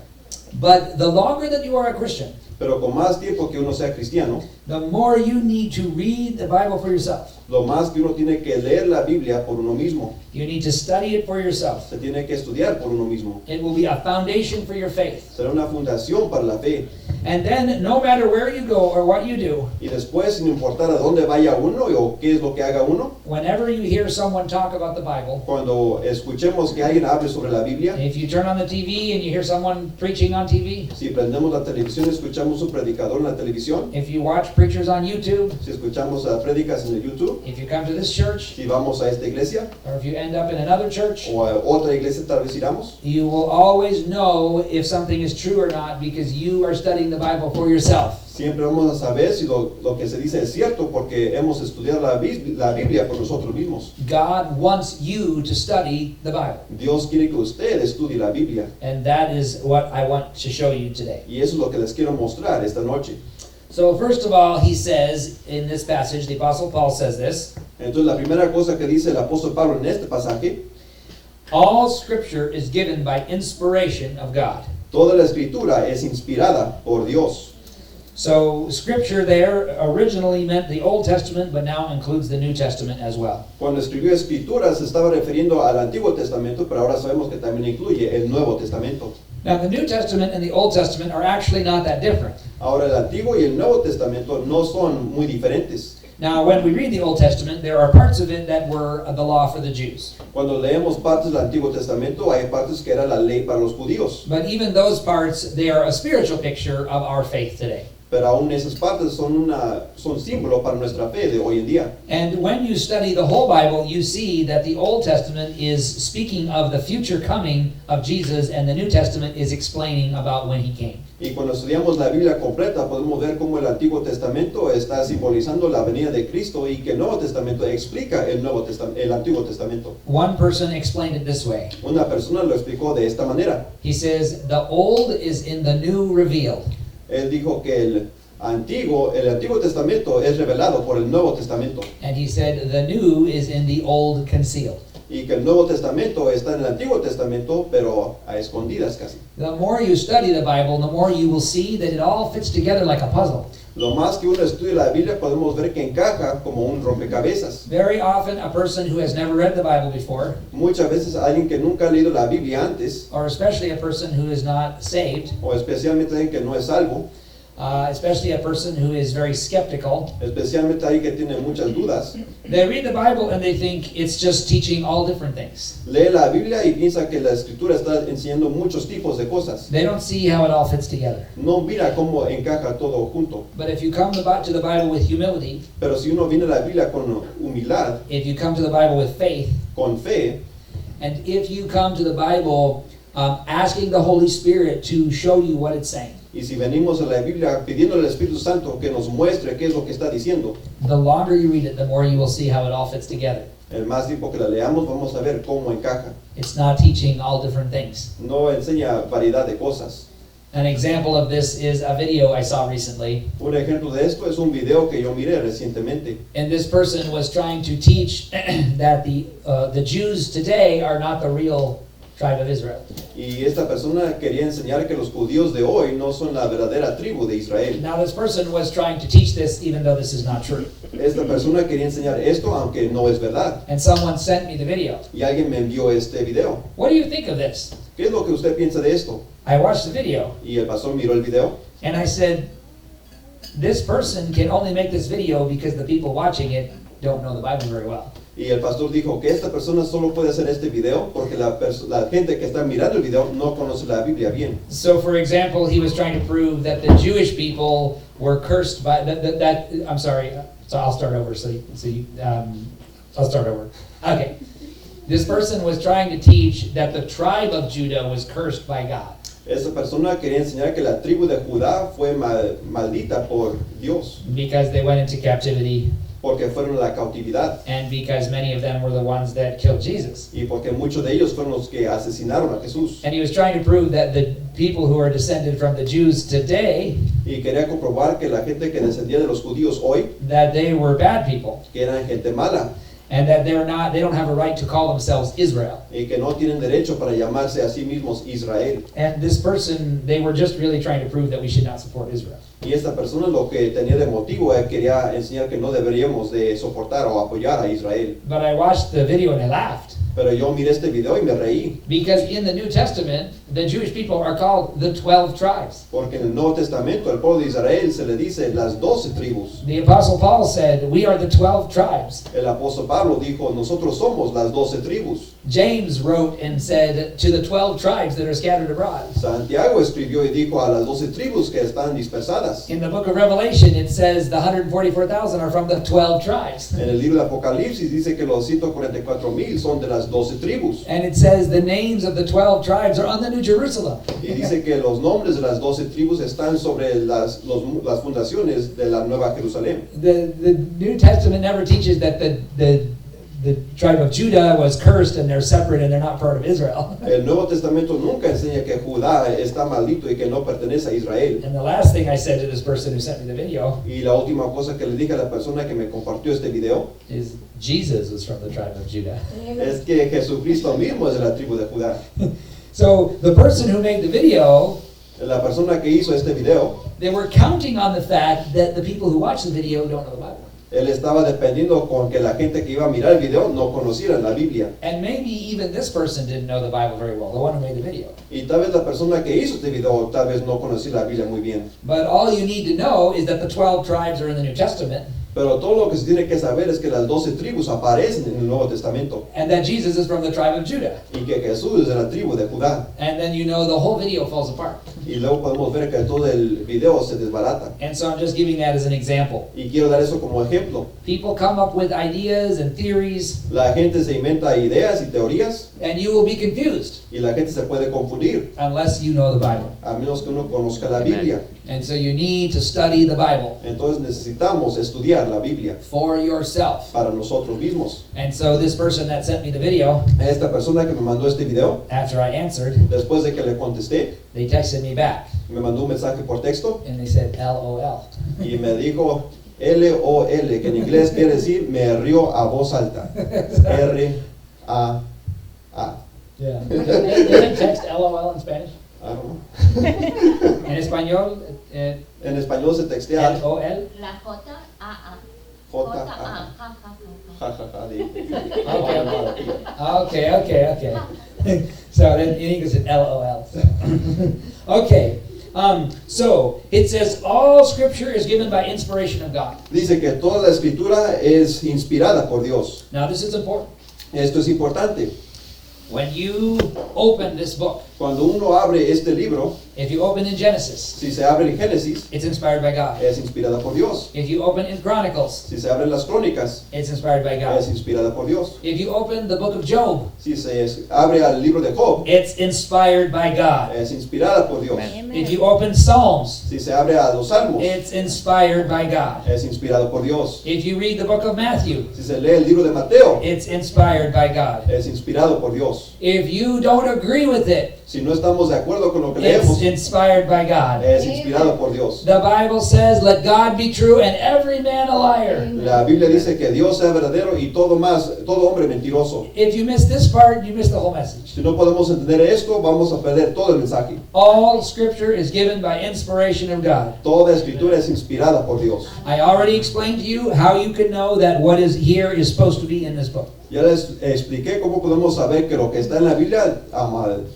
But the longer that you are a Christian, Pero con más tiempo que uno sea cristiano, the more you need to read the Bible for yourself. lo más que uno tiene que leer la Biblia por uno mismo. You need to study it for yourself. Se tiene que estudiar por uno mismo. It will be a foundation for your faith. Será una fundación para la fe. And then, no matter where you go or what you do, Y después, sin importar a dónde vaya uno o qué es lo que haga uno, whenever you hear someone talk about the Bible, cuando escuchemos que alguien hable sobre la Biblia, if you turn on the TV and you hear someone preaching on TV, si prendemos la televisión, escuchamos un predicador en la televisión, if you watch preachers on YouTube, si escuchamos prédicas en el YouTube, if you come to this church, si vamos a esta iglesia or if you end up in another church, o a otra iglesia tal vez iramos, you will always know if something is true or not because you are studying the Bible for yourself. siempre vamos a saber si lo que se dice es cierto porque hemos estudiado la Biblia por nosotros mismos. God wants you to study the Bible. Dios quiere que usted estudie la Biblia And that is what I want to show you today. y eso es lo que les quiero mostrar esta noche. So first of all, he says in this passage, the Apostle Paul says this, Entonces la primera cosa que dice el apóstol Pablo en este pasaje, all scripture is given by inspiration of God. toda la escritura es inspirada por Dios. So scripture there originally meant the Old Testament, but now includes the New Testament as well. Cuando escribió escritura se estaba refiriendo al Antiguo Testamento, pero ahora sabemos que también incluye el Nuevo Testamento. Now the New Testament and the Old Testament are actually not that different. Ahora el Antiguo y el Nuevo Testamento no son muy diferentes. Now when we read the Old Testament, there are parts of it that were the law for the Jews. Cuando leemos partes del Antiguo Testamento, hay partes que era la ley para los judíos, But even those parts, they are a spiritual picture of our faith today. pero aún esas partes son símbolo para nuestra fe de hoy en día. And when you study the whole Bible, you see that the Old Testament is speaking of the future coming of Jesus, and the New Testament is explaining about when he came. Y cuando estudiamos la Biblia completa, podemos ver cómo el Antiguo Testamento está simbolizando la venida de Cristo y que el Nuevo Testamento explica el Antiguo Testamento. One person explained it this way. Una persona lo explicó de esta manera. He says, the old is in the new revealed. Él dijo que el Antiguo Testamento es revelado por el Nuevo Testamento And he said, the new is in the old concealed. y que el Nuevo Testamento está en el Antiguo Testamento, pero a escondidas casi. The more you study the Bible, the more you will see that it all fits together like a puzzle. Lo más que uno estudia la Biblia podemos ver que encaja como un rompecabezas. Very often, a person who has never read the Bible before, Muchas veces alguien que nunca ha leído la Biblia antes, or especially a person who is not saved, o especialmente alguien que no es salvo, especially a person who is very skeptical, especialmente alguien que tiene muchas dudas, they read the Bible and they think it's just teaching all different things. lee la Biblia y piensa que la Escritura está enseñando muchos tipos de cosas. They don't see how it all fits together. No mira cómo encaja todo junto. But if you come to the Bible with humility, Pero si uno viene a la Biblia con humildad, if you come to the Bible with faith, con fe, and if you come to the Bible asking the Holy Spirit to show you what it's saying, y si venimos a la Biblia pidiendo al Espíritu Santo que nos muestre qué es lo que está diciendo, the longer you read it, the more you will see how it all fits together. el más tiempo que la leamos vamos a ver cómo encaja. It's not teaching all different things. No enseña variedad de cosas. An example of this is a video I saw recently. Un ejemplo de esto es un video que yo miré recientemente. And this person was trying to teach that the Jews today are not the real tribe of Israel. Y esta persona quería enseñar que los judíos de hoy no son la verdadera tribu de Israel. Now this person was trying to teach this even though this is not true. Esta persona quería enseñar esto aunque no es verdad. And someone sent me the video. Y alguien me envió este video. What do you think of this? ¿Qué es lo que usted piensa de esto? I watched the video Y el pastor miró el video and I said, this person can only make this video because the people watching it don't know the Bible very well. y el pastor dijo que esta persona solo puede hacer este video porque la gente que está mirando el video no conoce la Biblia bien. So for example, he was trying to prove that the Jewish people were cursed by I'm sorry, so I'll start over. I'll start over. Okay. This person was trying to teach that the tribe of Judah was cursed by God. Esa persona quería enseñar que la tribu de Judá fue maldita por Dios Because they went into captivity porque fueron a la cautividad and because many of them were the ones that killed Jesus. y porque muchos de ellos fueron los que asesinaron a Jesús. And he was trying to prove that the people who are descended from the Jews today, Y quería comprobar que la gente que descendía de los judíos hoy, that they were bad people. que eran gente mala. and that they don't have a right to call themselves Israel. y que no tienen derecho para llamarse a sí mismos Israel. And this person, they were just really trying to prove that we should not support Israel. Y esta persona lo que tenía de motivo quería enseñar que no deberíamos de soportar o apoyar a Israel. But I watched the video and I laughed. Pero yo miré este video y me reí, Because in the New Testament, the Jewish people are called the 12 tribes. porque en el Nuevo Testamento al pueblo de Israel se le dice las 12 tribus. The Apostle Paul said, we are the 12 tribes. El apóstol Pablo dijo, nosotros somos las 12 tribus. James wrote and said, to the 12 tribes that are scattered abroad. Santiago escribió y dijo a las 12 tribus que están dispersadas. In the book of Revelation, it says the 144,000 are from the 12 tribes. En el libro de Apocalipsis dice que los 144,000 son de las 12 tribus. And it says the names of the 12 tribes are on the New Jerusalem. Y dice que los nombres de las 12 tribus están sobre las fundaciones de la Nueva Jerusalén. The New Testament never teaches that the tribe of Judah was cursed and they're separate and they're not part of Israel. El Nuevo Testamento nunca enseña que Judá está maldito y que no pertenece a Israel. And the last thing I said to this person who sent me the video Y la última cosa que le dije a la persona que me compartió este video is Jesus was from the tribe of Judah. es que Jesucristo mismo es de la tribu de Judá. So the person who made the video, La persona que hizo este video, they were counting on the fact that the people who watch the video don't know the Bible. él estaba dependiendo con que la gente que iba a mirar el video no conociera la Biblia. And maybe even this person didn't know the Bible very well, the one who made the video. Y tal vez la persona que hizo este video tal vez no conocía la Biblia muy bien. But all you need to know is that the 12 tribes are in the New Testament Pero todo lo que se tiene que saber es que las 12 tribus aparecen en el Nuevo Testamento and that Jesus is from the tribe of Judah. y que Jesús es de la tribu de Judá. And then you know the whole video falls apart. Y luego podemos ver que todo el video se desbarata. And so I'm just giving that as an example. Y quiero dar eso como ejemplo. People come up with ideas and theories, La gente se inventa ideas y teorías and you will be confused y la gente se puede confundir unless you know the Bible. a menos que uno conozca la Amen. Biblia. And so you need to study the Bible Entonces necesitamos estudiar la Biblia for yourself. para nosotros mismos. And so this person that sent me the video, Esta persona que me mandó este video, after I answered, después de que le contesté, they texted me back me mandó un mensaje por texto and they said LOL. y me dijo LOL, que en inglés quiere decir me río a voz alta. R-A-A. Yeah. They text LOL in Spanish. I don't know. En español, En español se textea LOL. La J-A-A. J-A. Ja, ja, ja, Ja, ja. ja, ja, de- Okay. So then in English it's LOL. Okay. So it says all scripture is given by inspiration of God. Dice que toda la escritura es inspirada por Dios. Now this is important. Esto es importante. When you open this book, Cuando uno abre este libro, if you open in Genesis, si se abre en Génesis, it's inspired by God. es inspirada por Dios. If you open in Chronicles, Si se abren las crónicas, it's inspired by God. es inspirada por Dios. If you open the book of Job, Si se abre al libro de Job, it's inspired by God. es inspirada por Dios. Amen. If you open Psalms, Si se abre a los salmos, it's inspired by God. es inspirado por Dios. If you read the book of Matthew, Si se lee el libro de Mateo, it's inspired by God. es inspirado por Dios. If you don't agree with it, Si no estamos de acuerdo con lo que it's leemos, inspired by God. es inspirado por Dios. The Bible says, let God be true and every man a liar. La Biblia dice que Dios sea verdadero y todo hombre mentiroso. If you miss this part, you miss the whole message. Si no podemos entender esto, vamos a perder todo el mensaje. All scripture is given by inspiration of God. Toda escritura es inspirada por Dios. I already explained to you how you can know that what is here is supposed to be in this book. Ya les expliqué cómo podemos saber que lo que está en la Biblia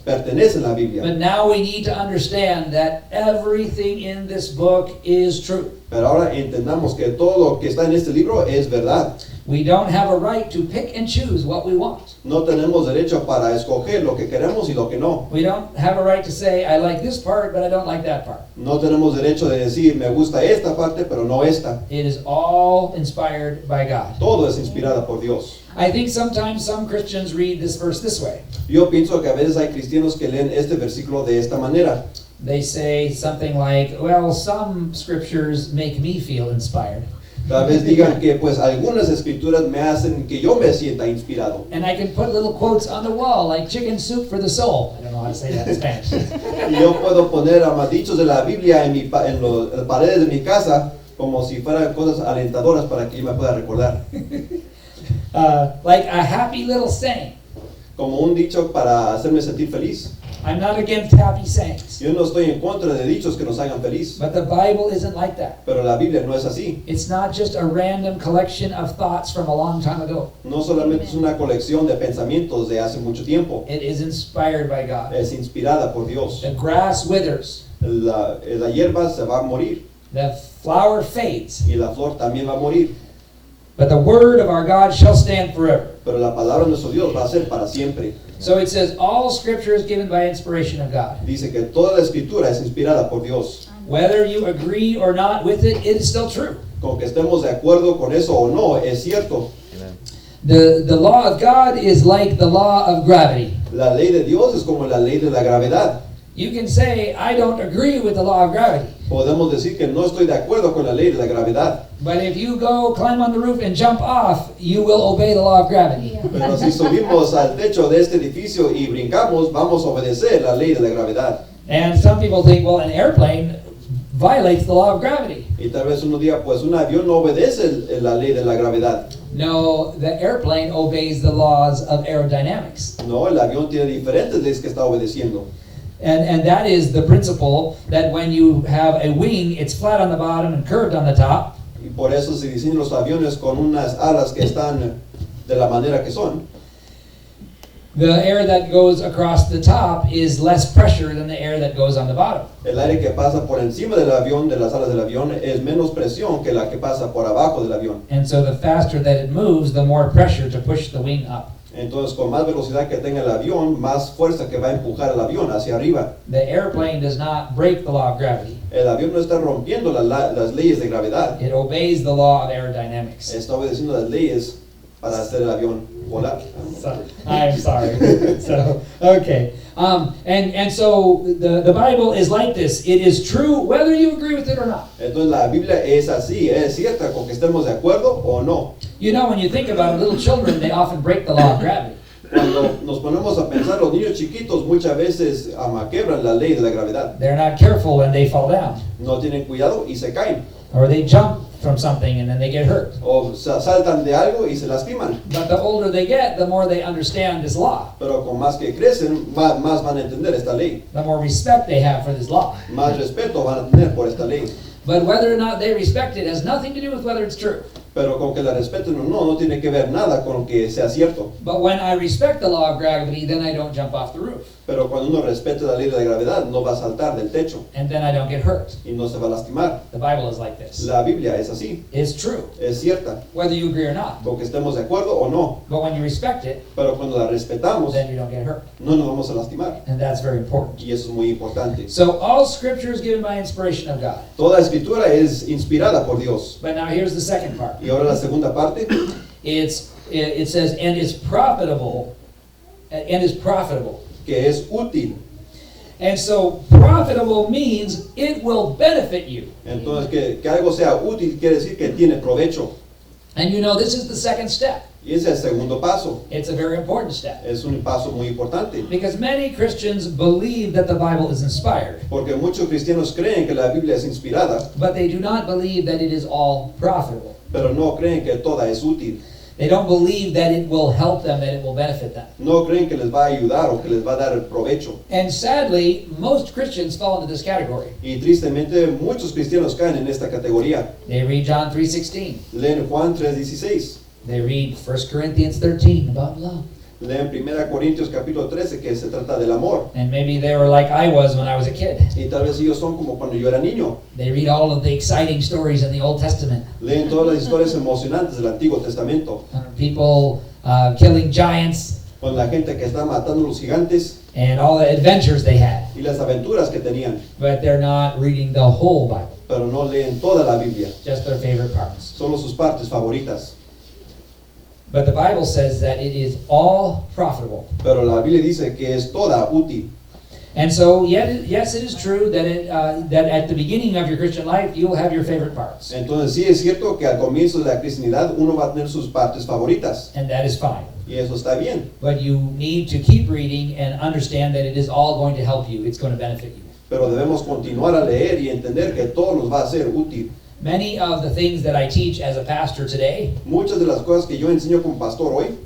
pertenece en la Biblia. But now we need to understand that everything in this book is true. Pero ahora entendamos que todo lo que está en este libro es verdad. We don't have a right to pick and choose what we want. No tenemos derecho para escoger lo que queremos y lo que no. We don't have a right to say, I like this part, but I don't like that part. No tenemos derecho de decir, me gusta esta parte, pero no esta. It is all inspired by God. Todo es inspirada por Dios. I think sometimes some Christians read this verse this way. Yo pienso que a veces hay cristianos que leen este versículo de esta manera. They say something like, well, some scriptures make me feel inspired. Tal vez digan que pues algunas escrituras me hacen que yo me sienta inspirado. And I can put little quotes on the wall, like chicken soup for the soul. I don't know how to say that in Spanish. Y yo puedo poner dichos de la Biblia en las paredes de mi casa como si fueran cosas alentadoras para que yo me pueda recordar. like a happy little saying. como un dicho para hacerme sentir feliz. I'm not against happy sayings. Yo no estoy en contra de dichos que nos hagan feliz, But the Bible isn't like that. pero la Biblia no es así. It's not just a random collection of thoughts from a long time ago. No solamente es una colección de pensamientos de hace mucho tiempo, It is inspired by God. es inspirada por Dios. The grass withers, La hierba se va a morir the flower fades, y la flor también va a morir, but the word of our God shall stand forever. pero la palabra de nuestro Dios va a ser para siempre. So it says, all scripture is given by inspiration of God. Dice que toda la escritura es inspirada por Dios. Whether you agree or not with it, it is still true. Con que estemos de acuerdo con eso o no, es cierto. The law of God is like the law of gravity. La ley de Dios es como la ley de la gravedad. You can say, I don't agree with the law of gravity. Podemos decir que no estoy de acuerdo con la ley de la gravedad, But if you go climb on the roof and jump off, you will obey the law of gravity. pero si subimos al techo de este edificio y brincamos, vamos a obedecer la ley de la gravedad. And some people think, well, an airplane violates the law of gravity. Y tal vez uno diga, pues un avión no obedece la ley de la gravedad. No, the airplane obeys the laws of aerodynamics. No, el avión tiene diferentes leyes que está obedeciendo. And that is the principle that when you have a wing, it's flat on the bottom and curved on the top. Y por eso se diseñan los aviones con unas alas que están de la manera que son. The air that goes across the top is less pressure than the air that goes on the bottom. El aire que pasa por encima del avión, de las alas del avión, es menos presión que la que pasa por abajo del avión. And so the faster that it moves, the more pressure to push the wing up. Entonces, con más velocidad que tenga el avión, más fuerza que va a empujar el avión hacia arriba. The airplane does not break the law of gravity. El avión no está rompiendo las leyes de gravedad, It obeys the law of aerodynamics. está obedeciendo las leyes para hacer el avión volar. I'm sorry. So, okay. And so the Bible is like this. It is true whether you agree with it or not. Entonces la Biblia es así, es cierta, con que estemos de acuerdo o no. You know, when you think about it, little children, they often break the law of gravity. Cuando nos ponemos a pensar, los niños chiquitos muchas veces quebran la ley de la gravedad. They're not careful and they fall down. No tienen cuidado y se caen. Or they jump from something and then they get hurt. O saltan de algo y se lastiman. But the older they get, the more they understand this law. Pero con más que crecen, más van a entender esta ley. The more respect they have for this law. Más respeto van a tener por esta ley. But whether or not they respect it has nothing to do with whether it's true. Pero con que la respeten o no, no tiene que ver nada con que sea cierto. But when I respect the law of gravity, then I don't jump off the roof. Pero cuando uno respeta la ley de la gravedad, no va a saltar del techo And then I don't get hurt. y no se va a lastimar. The Bible is like this. La Biblia es así, It's true, es cierta, whether you agree or not. con que estemos de acuerdo o no. But when you respect it, Pero cuando la respetamos, then you don't get hurt. no nos vamos a lastimar. And that's very important. Y eso es muy importante. So all scripture is given by inspiration of God. Toda escritura es inspirada por Dios. But now here's the second part. Y ahora la segunda parte, It says, and is profitable, que es útil. And so profitable means it will benefit you. Entonces, que algo sea útil quiere decir que tiene provecho. And you know, this is the second step. Y ese es el segundo paso. It's a very important step. Es un paso muy importante. Because many Christians believe that the Bible is inspired, Porque muchos cristianos creen que la Biblia es inspirada, but they do not believe that it is all profitable. pero no creen que toda es útil. They don't believe that it will help them, that it will benefit them. No creen que les va a ayudar o que les va a dar provecho. And sadly, most Christians fall into this category. Y tristemente muchos cristianos caen en esta categoría. They read John 3:16. Leen Juan 3:16. They read 1 Corinthians 13 about love. Leen 1 Corintios capítulo 13 que se trata del amor. And maybe they were like I was when I was a kid. Y tal vez ellos son como cuando yo era niño. They read all of the exciting stories in the Old Testament. Leen todas las historias emocionantes del Antiguo Testamento. People killing giants Con la gente que está matando a los gigantes and all the adventures they had. y las aventuras que tenían. But they're not reading the whole Bible, Pero no leen toda la Biblia. just their favorite parts. Solo sus partes favoritas. But the Bible says that it is all profitable. Pero la Biblia dice que es toda útil. And so, yes, it is true that at the beginning of your Christian life, you will have your favorite parts. Entonces sí es cierto que al comienzo de la cristianidad uno va a tener sus partes favoritas. And that is fine. Y eso está bien. But you need to keep reading and understand that it is all going to help you. It's going to benefit you. Pero debemos continuar a leer y entender que todo nos va a ser útil. Many of the things that I teach as a pastor today, Muchas de las cosas que yo enseño como pastor hoy,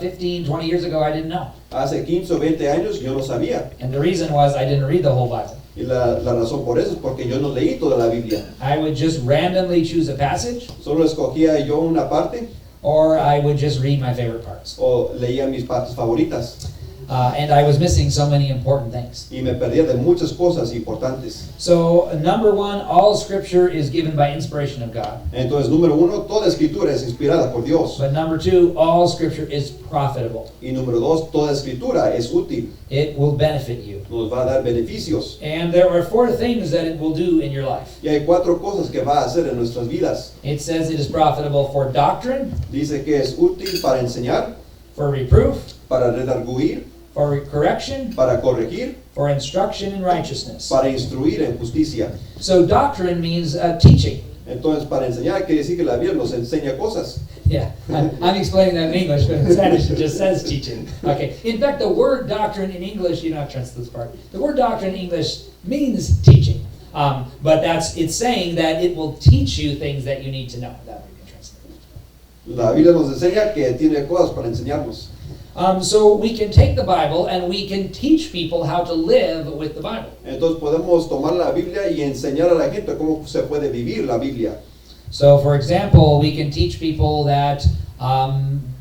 15, 20 years ago, I didn't know. hace 15 o 20 años yo no sabía. And the reason was I didn't read the whole Bible. Y la razón por eso es porque yo no leí toda la Biblia. I would just randomly choose a passage, Solo escogía yo una parte or I would just read my favorite parts. o leía mis partes favoritas. And I was missing so many important things. Y me perdía de muchas cosas importantes. So, number one, all scripture is given by inspiration of God. Entonces, número uno, toda escritura es inspirada por Dios. But number two, all scripture is profitable. Y número dos, toda escritura es útil. It will benefit you. Nos va a dar beneficios. And there are 4 things that it will do in your life. Y hay 4 cosas que va a hacer en nuestras vidas. It says it is profitable for doctrine, Dice que es útil para enseñar, for reproof, para redarguir, for correction, para corregir, for instruction in righteousness. para instruir en justicia. So doctrine means teaching. Entonces, para enseñar quiere decir que la Biblia nos enseña cosas. Yeah, I'm explaining that in English, but in Spanish it just says teaching. Okay. In fact, the word doctrine in English, you don't have to translate this part. The word doctrine in English means teaching, but it's saying that it will teach you things that you need to know. That way you can translate. La Biblia nos enseña que tiene cosas para enseñarnos. So we can take the Bible and we can teach people how to live with the Bible. Entonces podemos tomar la Biblia y enseñar a la gente cómo se puede vivir la Biblia. So, for example, we can teach people that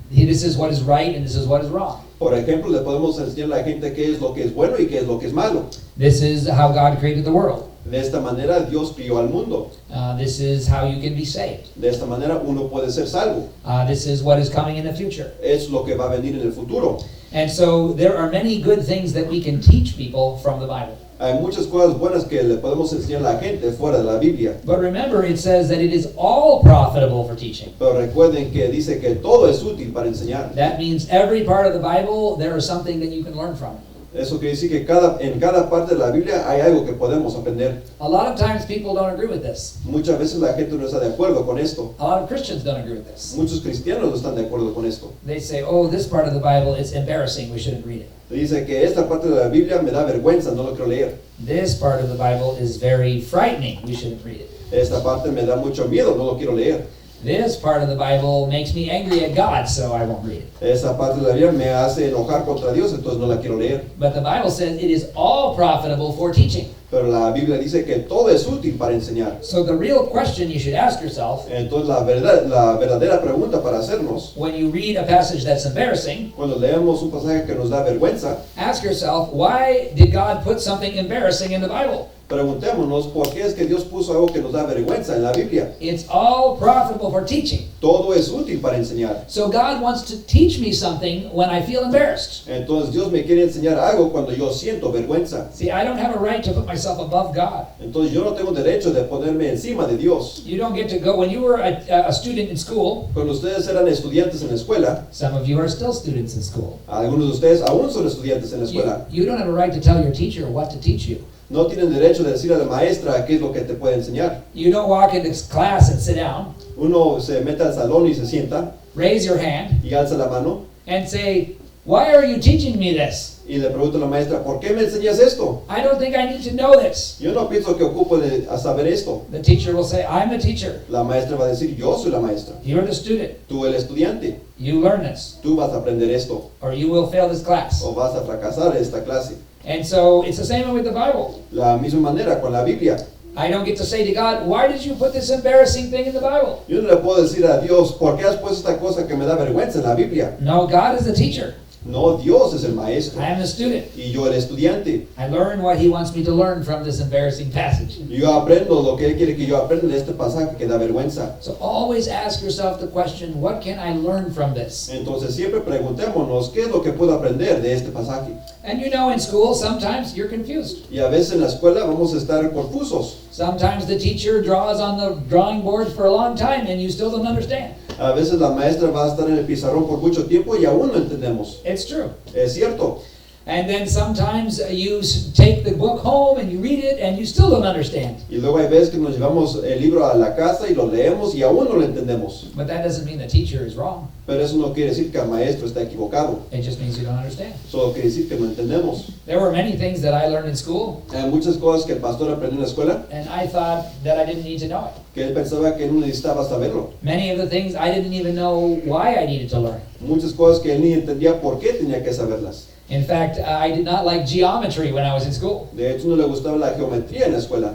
this is what is right and this is what is wrong. Por ejemplo, le podemos enseñar a la gente qué es lo que es bueno y qué es lo que es malo. This is how God created the world. De esta manera Dios crió al mundo. This is how you can be saved. De esta manera uno puede ser salvo. This is what is coming in the future. Es lo que va a venir en el futuro. And so there are many good things that we can teach people from the Bible. Hay muchas cosas buenas que le podemos enseñar a la gente fuera de la Biblia. But remember, it says that it is all profitable for teaching. Pero recuerden que dice que todo es útil para enseñar. That means every part of the Bible, there is something that you can learn from. Eso quiere decir que en cada parte de la Biblia hay algo que podemos aprender. A lot of times people don't agree with this. Muchas veces la gente no está de acuerdo con esto. A lot of Christians don't agree with this. Muchos cristianos no están de acuerdo con esto. They say, oh, this part of the Bible is embarrassing, we shouldn't read it. Dice que esta parte de la Biblia me da vergüenza, no lo quiero leer. This part of the Bible is very frightening, we shouldn't read it. Esta parte me da mucho miedo, no lo quiero leer. This part of the Bible makes me angry at God, so I won't read it. Esta parte de la Biblia me hace enojar contra Dios, entonces no la quiero leer. But the Bible says it is all profitable for teaching. Pero la Biblia dice que todo es útil para enseñar. So the real question you should ask yourself, Entonces la verdadera pregunta para hacernos, when you read a passage that's embarrassing, cuando leemos un pasaje que nos da vergüenza, ask yourself, why did God put something embarrassing in the Bible? preguntémonos por qué es que Dios puso algo que nos da vergüenza en la Biblia. It's all profitable for teaching. Todo es útil para enseñar. So God wants to teach me something when I feel embarrassed. Entonces Dios me quiere enseñar algo cuando yo siento vergüenza. See, I don't have a right to put myself above God. Entonces yo no tengo derecho de ponerme encima de Dios. You don't get to go, when you were a student in school, Cuando ustedes eran estudiantes en la escuela, some of you are still students in school. algunos de ustedes aún son estudiantes en la escuela. You don't have a right to tell your teacher what to teach you. No tienen derecho de decir a la maestra qué es lo que te puede enseñar. You don't walk into class and sit down, Uno se mete al salón y se sienta raise your hand, y alza la mano and say, why are you teaching me this? y le pregunta a la maestra, ¿por qué me enseñas esto? I don't think I need to know this. Yo no pienso que ocupo de a saber esto. The teacher will say, I'm a teacher. La maestra va a decir, yo soy la maestra. You're the student. Tú el estudiante. You learn this, Tú vas a aprender esto or you will fail this class. o vas a fracasar esta clase. And so it's the same way with the Bible. La misma manera con la Biblia. I don't get to say to God, why did you put this embarrassing thing in the Bible? Yo no le puedo decir a Dios, ¿por qué has puesto esta cosa que me da vergüenza en la Biblia? No, God is the teacher. No, Dios es el maestro I am the student. y yo el estudiante. I learn what He wants me to learn from this embarrassing passage. Yo aprendo lo que Él quiere que yo aprenda de este pasaje que da vergüenza. So always ask yourself the question, what can I learn from this? Entonces siempre preguntémonos, ¿qué es lo que puedo aprender de este pasaje? And you know, in school, sometimes you're confused. Y a veces en la escuela vamos a estar confusos. Sometimes the teacher draws on the drawing board for a long time and you still don't understand. A veces la maestra va a estar en el pizarrón por mucho tiempo y aún no entendemos. It's true. Es cierto. And then sometimes you take the book home and you read it and you still don't understand. Y luego hay veces que nos llevamos el libro a la casa y lo leemos y aún no lo entendemos. But that doesn't mean the teacher is wrong. Pero eso no quiere decir que el maestro está equivocado. It just means you don't understand. Solo quiere decir que no entendemos. There were many things that I learned in school, Hay muchas cosas que el pastor aprendió en la escuela and I thought that I didn't need to know it. que él pensaba que no necesitaba saberlo. Many of the things I didn't even know why I needed to learn. Muchas cosas que él ni entendía por qué tenía que saberlas. In fact, I did not like geometry when I was in school. De hecho, no le gustaba la geometría en la escuela.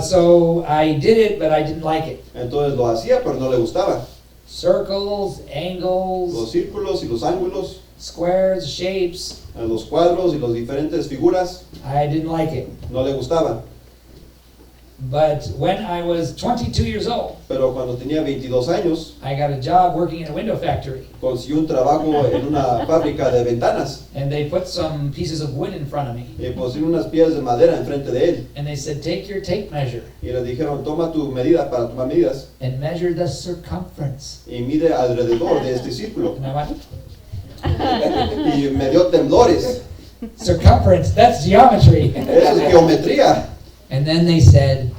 So I did it, but I didn't like it. Entonces lo hacía, pero no le gustaba. Circles, angles, Los círculos y los ángulos, squares, shapes, los cuadros y las diferentes figuras, I didn't like it. no le gustaba. But when I was 22 years old, Pero cuando tenía 22 años, I got a job working in a window factory. consiguió un trabajo en una fábrica de ventanas And they put some pieces of wood in front of me. y pusieron unas piedras de madera enfrente de él. And they said, take your tape measure Y le dijeron, toma tu medida para tomar medidas and measure the circumference. y mide alrededor de este círculo. And I went, Y me dio temblores. circumference, that's geometry. Eso es geometría. And then they said,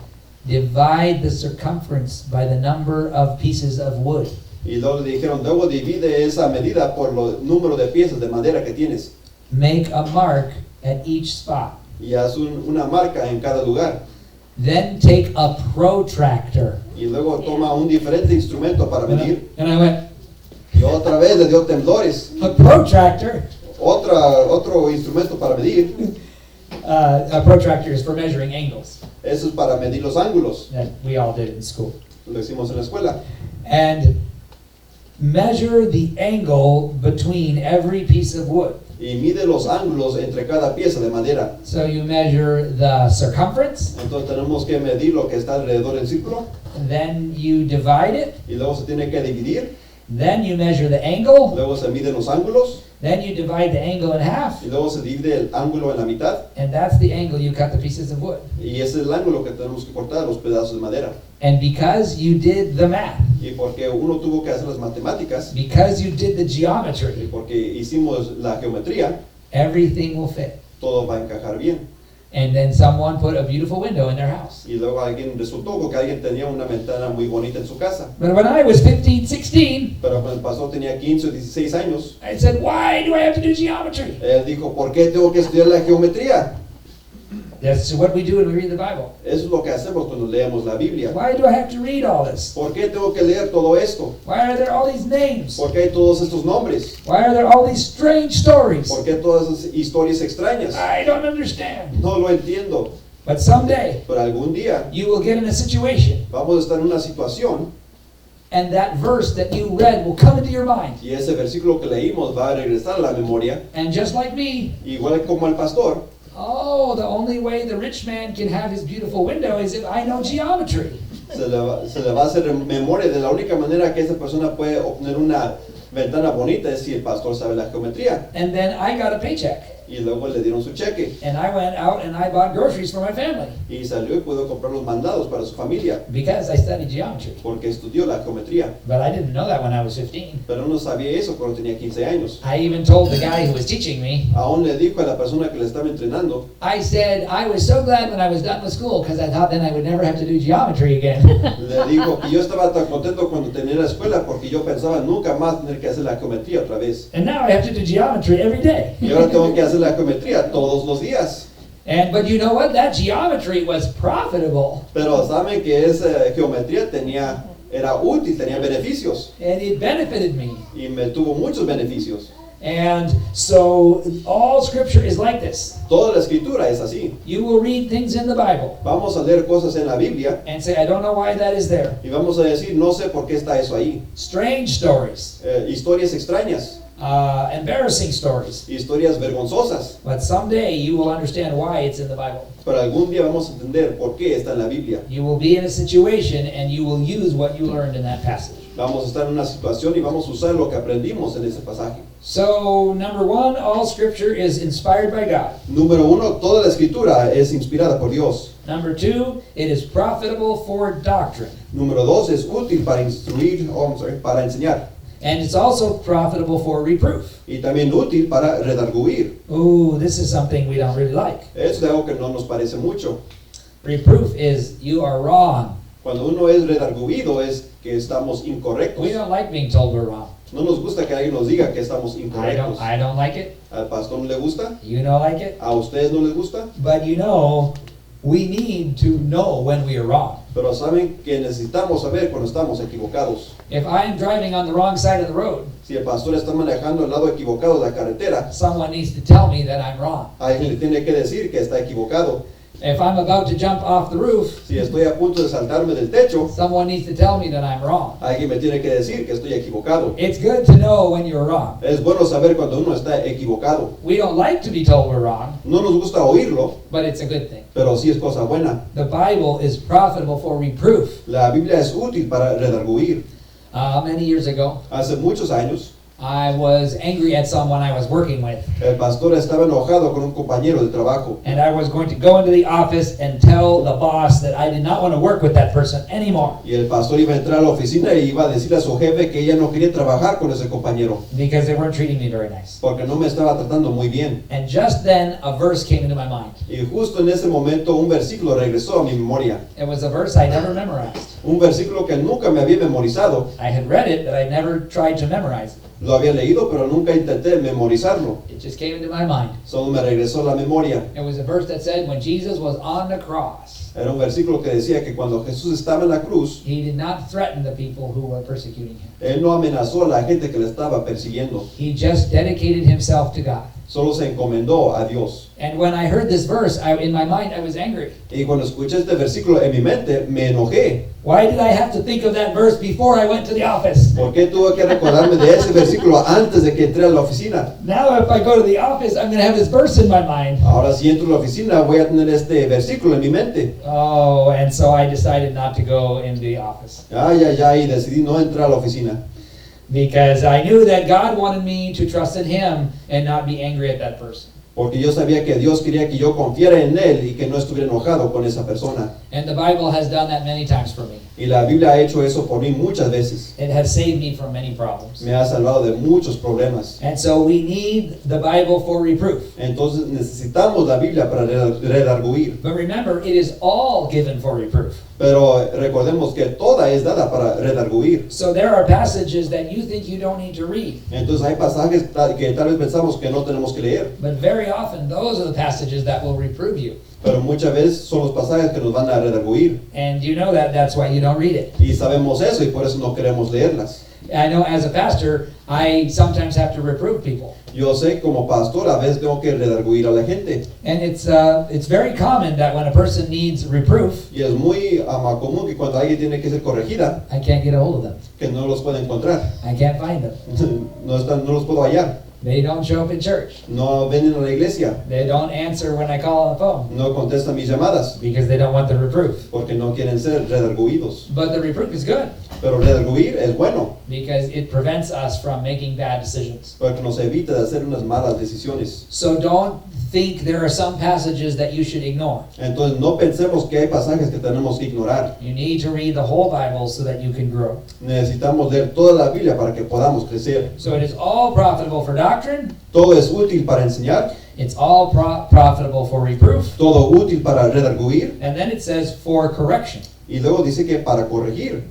divide the circumference by the number of pieces of wood. Y luego le dijeron, luego divide esa medida por el número de piezas de madera que tienes. Make a mark at each spot. Y haz una marca en cada lugar. Then take a protractor. Y luego toma un diferente instrumento para medir. And I went, Y otra vez le dio temblores. a protractor? Otro instrumento para medir. A protractor is for measuring angles. Eso es para medir los ángulos. That we all did in school. Lo hicimos en la escuela. And measure the angle between every piece of wood. Y mide los ángulos entre cada pieza de madera. So you measure the circumference, Entonces tenemos que medir lo que está alrededor del círculo. then you divide it, Y luego se tiene que dividir. then you measure the angle, Luego se miden los ángulos. then you divide the angle in half, Y luego se divide el ángulo en la mitad. and that's the angle you cut the pieces of wood. Y ese es el ángulo que tenemos que cortar los pedazos de madera. And because you did the math, Y porque uno tuvo que hacer las matemáticas. because you did the Y geometry, porque hicimos la geometría. everything will fit. Todo va a encajar bien. And then someone put a beautiful window in their house. Y luego resultó que alguien tenía una ventana muy bonita en su casa. But when I was 15, 16, Pero cuando el pastor tenía 15 o 16 años, I said, why do I have to do geometry? él dijo, ¿por qué tengo que estudiar la geometría? That's what we do when we read the Bible. Eso es lo que hacemos cuando leemos la Biblia. Why do I have to read all this? ¿Por qué tengo que leer todo esto? Why are there all these names? ¿Por qué hay todos estos nombres? Why are there all these strange stories? ¿Por qué todas esas historias extrañas? I don't understand. No lo entiendo. But someday Pero algún día you will get in a situation vamos a estar en una situación and that verse that you read will come into your mind. y ese versículo que leímos va a regresar a la memoria. And just like me, Igual como el pastor, oh, the only way the rich man can have his beautiful window is if I know geometry. se le va a hacer en memoria de la única manera que esa persona puede obtener una ventana bonita es si el pastor sabe la geometría. And then I got a paycheck. Y luego le dieron su cheque And I went out and I bought groceries for my family y salió y pudo comprar los mandados para su familia because I studied geometry. porque estudió la geometría. But I didn't know that when I was 15. Pero no sabía eso cuando tenía 15 años. I even told the guy who was teaching me, Aún le dijo a la persona que le estaba entrenando, I said, I was so glad when I was done with school because I thought then I would never have to do geometry again. le dijo que yo estaba tan contento cuando tenía la escuela porque yo pensaba nunca más tener que hacer la geometría otra vez. And now I have to do geometry every day. Y ahora tengo que hacer la geometría todos los días. But you know what? That geometry was profitable. Pero saben que esa geometría era útil, tenía beneficios And it benefited me. y me tuvo muchos beneficios. And so all scripture is like this. Toda la escritura es así. You will read things in the Bible Vamos a leer cosas en la Biblia and say, I don't know why that is there. y vamos a decir, no sé por qué está eso ahí. Strange stories, Historias extrañas, embarrassing stories. historias vergonzosas. But someday you will understand why it's in the Bible. Pero algún día vamos a entender por qué está en la Biblia. You will be in a situation and you will use what you learned in that passage. Vamos a estar en una situación y vamos a usar lo que aprendimos en ese pasaje. So, number one, all scripture is inspired by God. Número uno, toda la escritura es inspirada por Dios. Number two, it is profitable for doctrine. Número dos, es útil para instruir, para enseñar. And it's also profitable for reproof. Y también útil para redarguir. Ooh, this is something we don't really like. Eso es algo que no nos parece mucho. Reproof is you are wrong. Cuando uno es redarguido es que estamos We incorrectos. don't like being told we're wrong. No nos gusta que alguien nos diga que estamos I incorrectos. don't like it. ¿Al pastor no le gusta? You don't like it. ¿A ustedes no les gusta? But you know, we need to know when we are wrong. Pero saben que necesitamos saber cuando estamos equivocados. If I am driving on the wrong side of the road, Si el pastor está manejando el lado equivocado de la carretera, someone needs to tell me that I'm wrong. alguien le tiene que decir que está equivocado. If I'm about to jump off the roof, Si estoy a punto de saltarme del techo, someone needs to tell me that I'm wrong. alguien me tiene que decir que estoy equivocado. It's good to know when you're wrong. Es bueno saber cuando uno está equivocado. We don't like to be told we're wrong, No nos gusta oírlo, but it's a good thing. pero sí es cosa buena. The Bible is profitable for reproof. La Biblia es útil para redarguir. Many years ago, Hace muchos años, I was angry at someone I was working with, el pastor estaba enojado con un compañero de trabajo and I was going to go into the office and tell the boss that I did not want to work with that person anymore y el pastor iba a entrar a la oficina y iba a decirle a su jefe que ella no quería trabajar con ese compañero because they weren't treating me very nice. porque no me estaba tratando muy bien. And just then, a verse came into my mind. Y justo en ese momento un versículo regresó a mi memoria. It was a verse I never memorized. Un versículo que nunca me había memorizado. I had read it, but I never tried to memorize it. Lo había leído, pero nunca intenté memorizarlo. It just came into my mind. Solo me regresó a la memoria. It was a verse that said, when Jesus was on the cross, Era un versículo que decía que cuando Jesús estaba en la cruz, he did not threaten the people who were persecuting him. Él no amenazó a la gente que le estaba persiguiendo. He just dedicated himself to God. Solo se encomendó a Dios. And when I heard this verse, in my mind, I was angry. Y cuando escuché este versículo en mi mente, me enojé. Why did I have to think of that verse before I went to the office? ¿Por qué tuve que recordarme de ese versículo antes de que entré a la oficina? Now, if I go to the office, I'm going to have this verse in my mind. Ahora si entro a la oficina voy a tener este versículo en mi mente. Oh, and so I decided not to go into the office Ay, ay, ay, decidí no entrar a la oficina. because I knew that God wanted me to trust in Him and not be angry at that person. Porque yo sabía que Dios quería que yo confiara en Él y que no estuviera enojado con esa persona. And the Bible has done that many times for me. Y la Biblia ha hecho eso por mí muchas veces. It has saved me from many problems. Me ha salvado de muchos problemas. And so we need the Bible for reproof. Entonces necesitamos la Biblia para redarguir. But remember, it is all given for reproof. Pero recordemos que toda es dada para redarguir. So there are passages that you think you don't need to read. Entonces hay pasajes que tal vez pensamos que no tenemos que leer. But very often, those are the passages that will reprove you. Pero muchas veces son los pasajes que nos van a redarguir. And you know that, that's why you don't read it. Y sabemos eso y por eso no queremos leerlas. I know as a pastor, I sometimes have to reprove people. Yo sé como pastor a veces tengo que redarguir a la gente. And it's very common that when a person needs reproof, Y es muy común que cuando alguien tiene que ser corregida, I can't get a hold of them. que no los puede encontrar. I can't find them. No los puedo hallar. They don't show up in church. No vienen a la iglesia. They don't answer when I call on the phone No contestan mis llamadas. because they don't want the reproof. Porque no quieren ser redarguidos. But the reproof is good Pero redarguir es bueno. because it prevents us from making bad decisions. Porque nos evita de hacer unas malas decisiones. So don't think there are some passages that you should ignore. Entonces no pensemos que hay pasajes que tenemos que ignorar. You need to read the whole Bible so that you can grow. Necesitamos leer toda la Biblia para que podamos crecer. So it is all profitable for doctrine. Todo es útil para enseñar. It's all profitable for reproof. Todo útil para redarguir. And then it says for correction. Y luego dice que para corregir.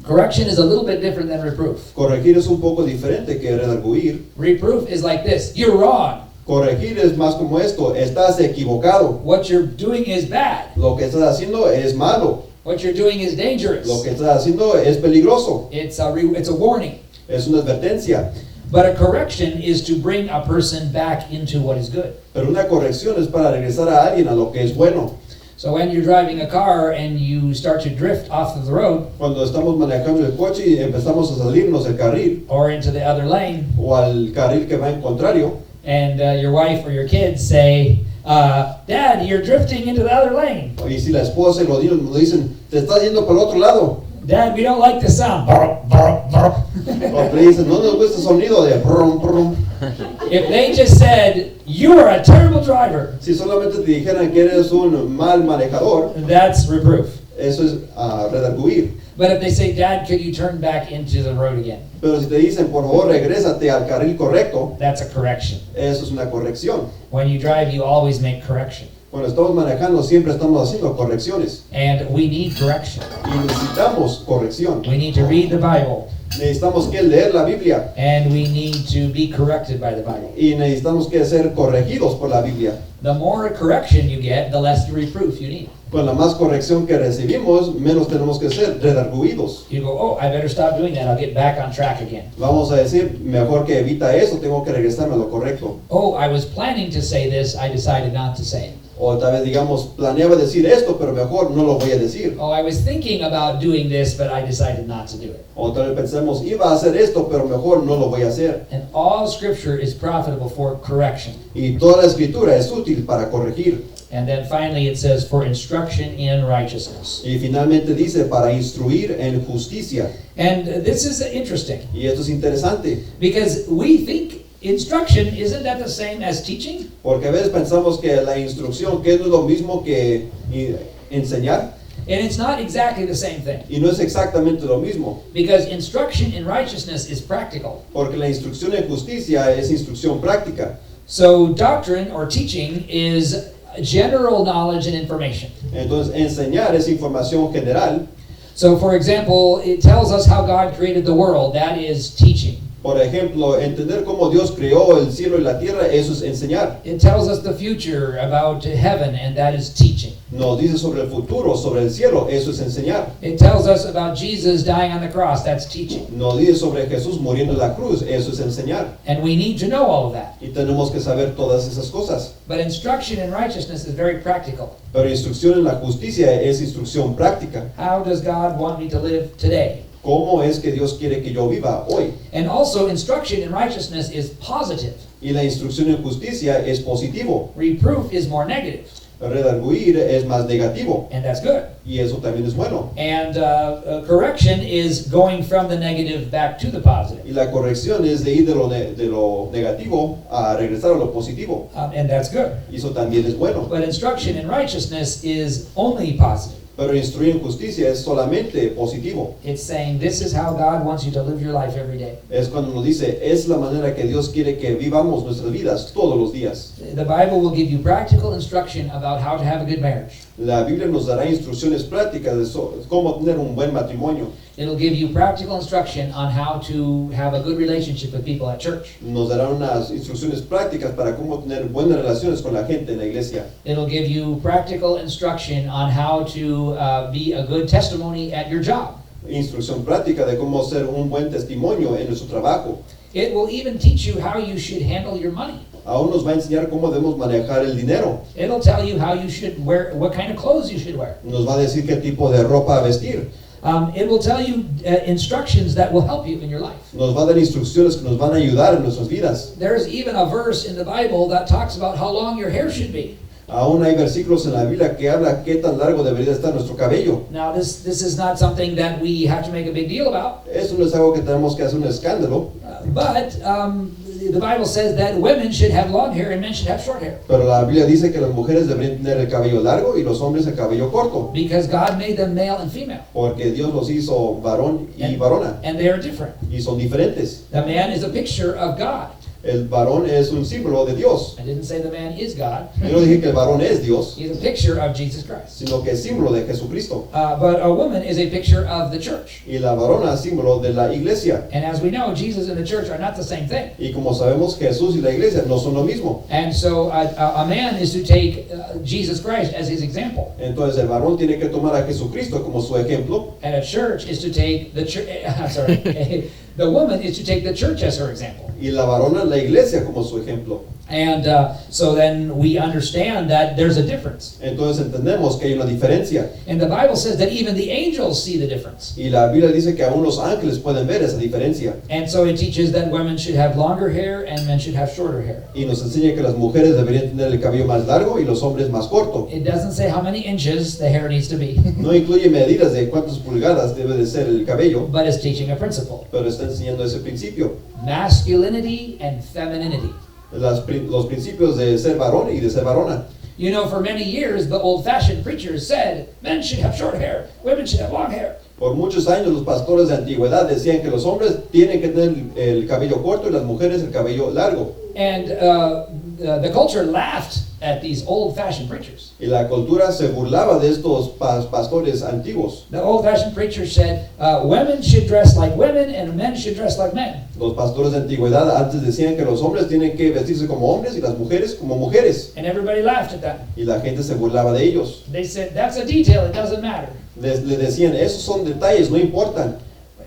Correction is a little bit different than reproof. Corregir es un poco diferente que redarguir. Reproof is like this: you're wrong. Corregir es más como esto. Estás equivocado. What you're doing is bad. Lo que estás haciendo es malo. What you're doing is dangerous. Lo que estás haciendo es peligroso. It's a warning. Es una advertencia. But a correction is to bring a person back into what is good. Pero una corrección es para regresar a alguien a lo que es bueno. So when you're driving a car and you start to drift off of the road Cuando estamos manejando el coche y empezamos a salirnos del carril or into the other lane, o al carril que va en contrario, and your wife or your kids say, Dad, you're drifting into the other lane. y si la esposa y los niños nos dicen, te estás yendo para el otro lado, Dad, we don't like the sound. Brr, brr, brr. o le dicen, no nos gusta el sonido de brum, brum. If they just said, you are a terrible driver, Si solamente te dijeran que eres un mal manejador, that's reproof. eso es redarguir. But if they say, Dad, could you turn back into the road again? Pero si te dicen, por favor, regrésate al carril correcto, That's a correction. eso es una corrección. When you drive, you always make correction. Cuando estamos manejando siempre estamos haciendo correcciones And we need correction. y necesitamos corrección. We need to read the Bible necesitamos que leer la Biblia and we need to be corrected by the Bible. y necesitamos que ser corregidos por la Biblia. The more correction you get, the less reproof you need. Con la más corrección que recibimos, menos tenemos que ser redarguidos. You go, oh, I better stop doing that. I'll get back on track again. Vamos a decir, mejor que evita eso, tengo que regresarme a lo correcto. Oh, I was planning to say this. I decided not to say it. O tal vez digamos, planeaba decir esto, pero mejor no lo voy a decir. Oh, I was thinking about doing this, but I decided not to do it. O tal vez pensemos, iba a hacer esto, pero mejor no lo voy a hacer. And all Scripture is profitable for correction. Y toda la escritura es útil para corregir. And then finally it says, for instruction in righteousness. Y finalmente dice, para instruir en justicia. And this is interesting, Y esto es interesante, because we think instruction, isn't that the same as teaching? porque a veces pensamos que la instrucción, que no es lo mismo que enseñar, And it's not exactly the same thing, y no es exactamente lo mismo, because instruction in righteousness is practical. porque la instrucción en justicia es instrucción práctica. So doctrine or teaching is general knowledge and information. Entonces, enseñar es información general. So for example, it tells us how God created the world. That is teaching. Por ejemplo, entender cómo Dios creó el cielo y la tierra, eso es enseñar. It tells us the future about heaven, and that is teaching. Nos dice sobre el futuro, sobre el cielo, eso es enseñar. It tells us about Jesus dying on the cross. That's teaching. Nos dice sobre Jesús muriendo en la cruz, eso es enseñar. And we need to know all of that. Y tenemos que saber todas esas cosas. But instruction in righteousness is very practical. Pero instrucción en la justicia es instrucción práctica. How does God want me to live today? ¿Cómo es que Dios quiere que yo viva hoy? And also, instruction in righteousness is positive. Y la instrucción en justicia es positivo. Reproof is more negative, Redarguir es más negativo. and that's good. Y eso también es bueno. And correction is going from the negative back to the positive, Y la corrección es de ir de lo negativo a regresar a lo positivo. and that's good. Y eso también es bueno. But instruction in righteousness is only positive. Pero instruir en justicia es solamente positivo. It's saying this is how God wants you to live your life every day. Es cuando nos dice, es la manera que Dios quiere que vivamos nuestras vidas todos los días. The Bible will give you practical instruction about how to have a good marriage. La Biblia nos dará instrucciones prácticas de cómo tener un buen matrimonio. It'll give you practical instruction on how to have a good relationship with people at church. Nos dará unas instrucciones prácticas para cómo tener buenas relaciones con la gente en la iglesia. It'll give you practical instruction on how to be a good testimony at your job. Instrucción práctica de cómo ser un buen testimonio en nuestro trabajo. It will even teach you how you should handle your money. Aún nos va a enseñar cómo debemos manejar el dinero. It'll tell you how you should wear, what kind of clothes you should wear. Nos va a decir qué tipo de ropa vestir. It will tell you instructions that will help you in your life. Nos va a dar instrucciones que nos van a ayudar en nuestras vidas. There's even a verse in the Bible that talks about how long your hair should be. Aún hay versículos en la Biblia que habla qué tan largo debería estar nuestro cabello. Now, this is not something that we have to make a big deal about, Eso no es algo que tenemos que hacer un escándalo, but the Bible says that women should have long hair and men should have short hair, pero la Biblia dice que las mujeres deberían tener el cabello largo y los hombres el cabello corto, because God made them male and female, porque Dios los hizo varón y varona, and they are different. y son diferentes. The man is a picture of God. El varón es un símbolo de Dios. I didn't say the man is God. Yo no dije que el varón es Dios, He's a picture of Jesus Christ. sino que es símbolo de Jesucristo. But a woman is a picture of the church. Y la varona es símbolo de la iglesia. And as we know, Jesus and the church are not the same thing. Y como sabemos, Jesús y la iglesia no son lo mismo. And so a man is to take Jesus Christ as his example. Entonces el varón tiene que tomar a Jesucristo como su ejemplo. And a church is to take the church. Sorry, the woman is to take the church as her example. Y la varona, la iglesia como su ejemplo. And so then we understand that there's a difference. Entonces entendemos que hay una diferencia. And the Bible says that even the angels see the difference. Y la Biblia dice que aún los ángeles pueden ver esa diferencia. And so it teaches that women should have longer hair and men should have shorter hair. Y nos enseña que las mujeres deberían tener el cabello más largo y los hombres más corto. It doesn't say how many inches the hair needs to be, No incluye medidas de cuántas pulgadas debe de ser el cabello, but it's teaching a principle. pero está enseñando ese principio. Masculinity and femininity. Los principios de ser varón y de ser varona. You know, for many years, the old-fashioned preachers said men should have short hair, women should have long hair. Por muchos años los pastores de antigüedad decían que los hombres tienen que tener el cabello corto y las mujeres el cabello largo. And the culture laughed at these old-fashioned preachers. Y la cultura se burlaba de estos pastores antiguos. The old-fashioned preachers said women should dress like women and men should dress like men. Los pastores de antigüedad antes decían que los hombres tienen que vestirse como hombres y las mujeres como mujeres. And everybody laughed at that. Y la gente se burlaba de ellos. They said, that's a detail, it doesn't matter. Le decían, esos son detalles, no importan.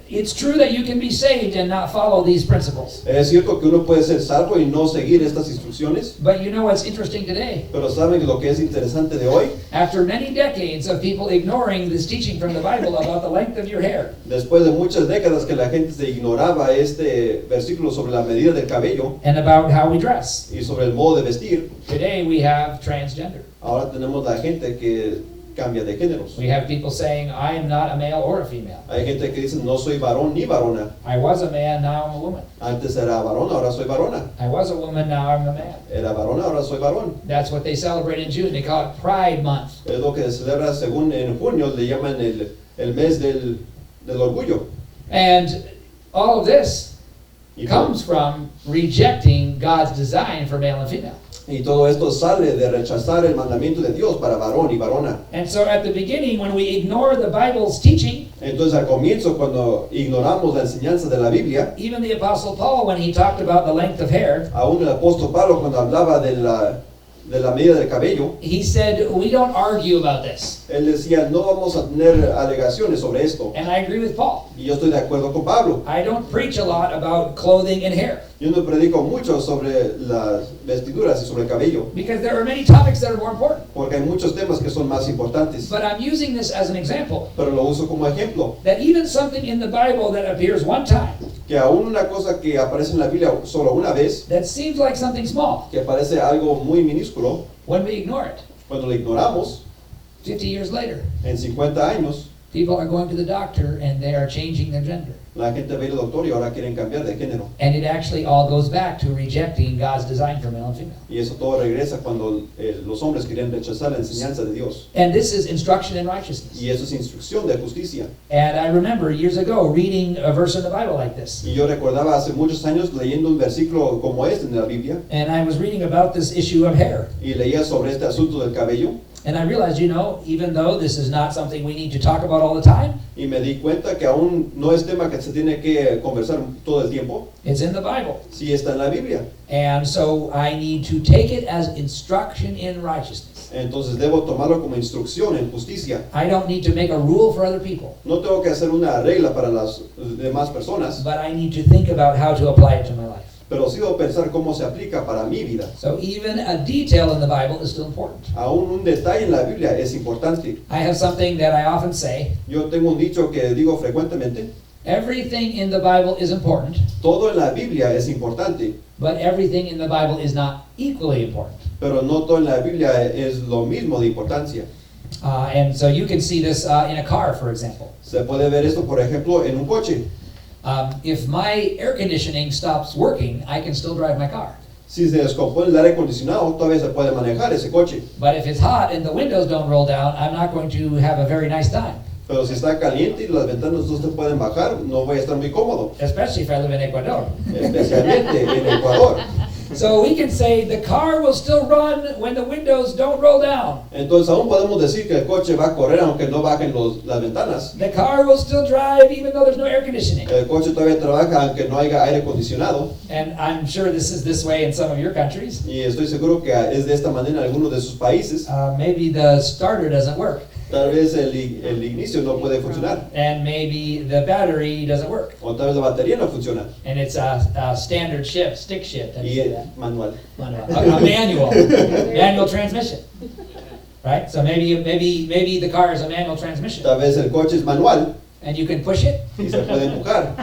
It's true that you can be saved and not follow these principles. Es cierto que uno puede ser salvo y no seguir estas instrucciones, But you know what's interesting today? pero ¿saben lo que es interesante de hoy? After many decades of people ignoring this teaching from the Bible about the length of your hair, Después de muchas décadas que la gente se ignoraba este versículo sobre la medida del cabello and about how we dress, y sobre el modo de vestir, today we have transgender. ahora tenemos la gente que cambia de géneros. We have people saying, I am not a male or a female. Hay gente que dice, no soy varón ni varona. I was a man, now I'm a woman. Antes era varón, ahora soy varona. I was a woman, now I'm a man. Era varona, ahora soy varón. That's what they celebrate in June. They call it Pride Month. Es lo que se celebra según en junio, le llaman el mes del orgullo. And all of this Y, comes from rejecting God's design for male and female. y todo esto sale de rechazar el mandamiento de Dios para varón y varona. And so at the beginning, when we ignore the Bible's teaching, Entonces al comienzo, cuando ignoramos la enseñanza de la Biblia, even the Apostle Paul, when he talked about the length of hair, aún el apóstol Pablo cuando hablaba de la medida del cabello, he said, we don't argue about this. él decía, no vamos a tener alegaciones sobre esto. And I agree with Paul. Y yo estoy de acuerdo con Pablo. I don't preach a lot about clothing and hair Yo no predico mucho sobre las vestiduras y sobre el cabello, because there are many topics that are more important. porque hay muchos temas que son más importantes. But I'm using this as an example Pero lo uso como ejemplo, that even something in the Bible that appears one time que aún una cosa que aparece en la Biblia solo una vez, that seems like something small, que parece algo muy minúsculo, when we ignore it, cuando lo ignoramos, 50 years later, en 50 años, people are going to the doctor and they are changing their gender. la gente ve al doctor y ahora quieren cambiar de género. And it actually all goes back to rejecting God's design for male and female. Y eso todo regresa cuando los hombres quieren rechazar la enseñanza de Dios. And this is instruction in righteousness. Y eso es instrucción de justicia. And I remember years ago reading a verse in the Bible like this. Y yo recordaba hace muchos años leyendo un versículo como este en la Biblia, And I was reading about this issue of hair. y leía sobre este asunto del cabello, And I realized, you know, even though this is not something we need to talk about all the time, y me di cuenta que aún no es tema que se tiene que conversar todo el tiempo, it's in the Bible. sí está en la Biblia. And so I need to take it as instruction in righteousness. Entonces debo tomarlo como instrucción en justicia. I don't need to make a rule for other people, No tengo que hacer una regla para las demás personas, but I need to think about how to apply it to my life. pero sí debo pensar cómo se aplica para mi vida. So even a detail in the Bible is still important. Aún un detalle en la Biblia es importante. I have something that I often say, Yo tengo un dicho que digo frecuentemente, everything in the Bible is important, todo en la Biblia es importante, but everything in the Bible is not equally important. pero no todo en la Biblia es lo mismo de importancia. And so you can see this in a car, for example. Se puede ver esto, por ejemplo, en un coche. If my air conditioning stops working, I can still drive my car. Si se descompone el aire acondicionado, todavía se puede manejar ese coche. But if it's hot and the windows don't roll down, I'm not going to have a very nice time, Pero si está caliente y las ventanas no se pueden bajar, no voy a estar muy cómodo, especially if I live in Ecuador. especialmente en Ecuador. So we can say the car will still run when the windows don't roll down. Entonces aún podemos decir que el coche va a correr aunque no bajen las ventanas. The car will still drive even though there's no air conditioning. El coche todavía trabaja aunque no haya aire acondicionado. And I'm sure this is this way in some of your countries. Y estoy seguro que es de esta manera en algunos de sus países. Maybe the starter doesn't work, Tal vez el inicio no puede funcionar. and maybe the battery doesn't work, O tal vez la batería no funciona. and it's a standard shift, stick shift. How do you Y say es that? manual. A manual transmission, right? So maybe the car is a manual transmission, Tal vez el coche es manual and you can push it, y se puede empujar.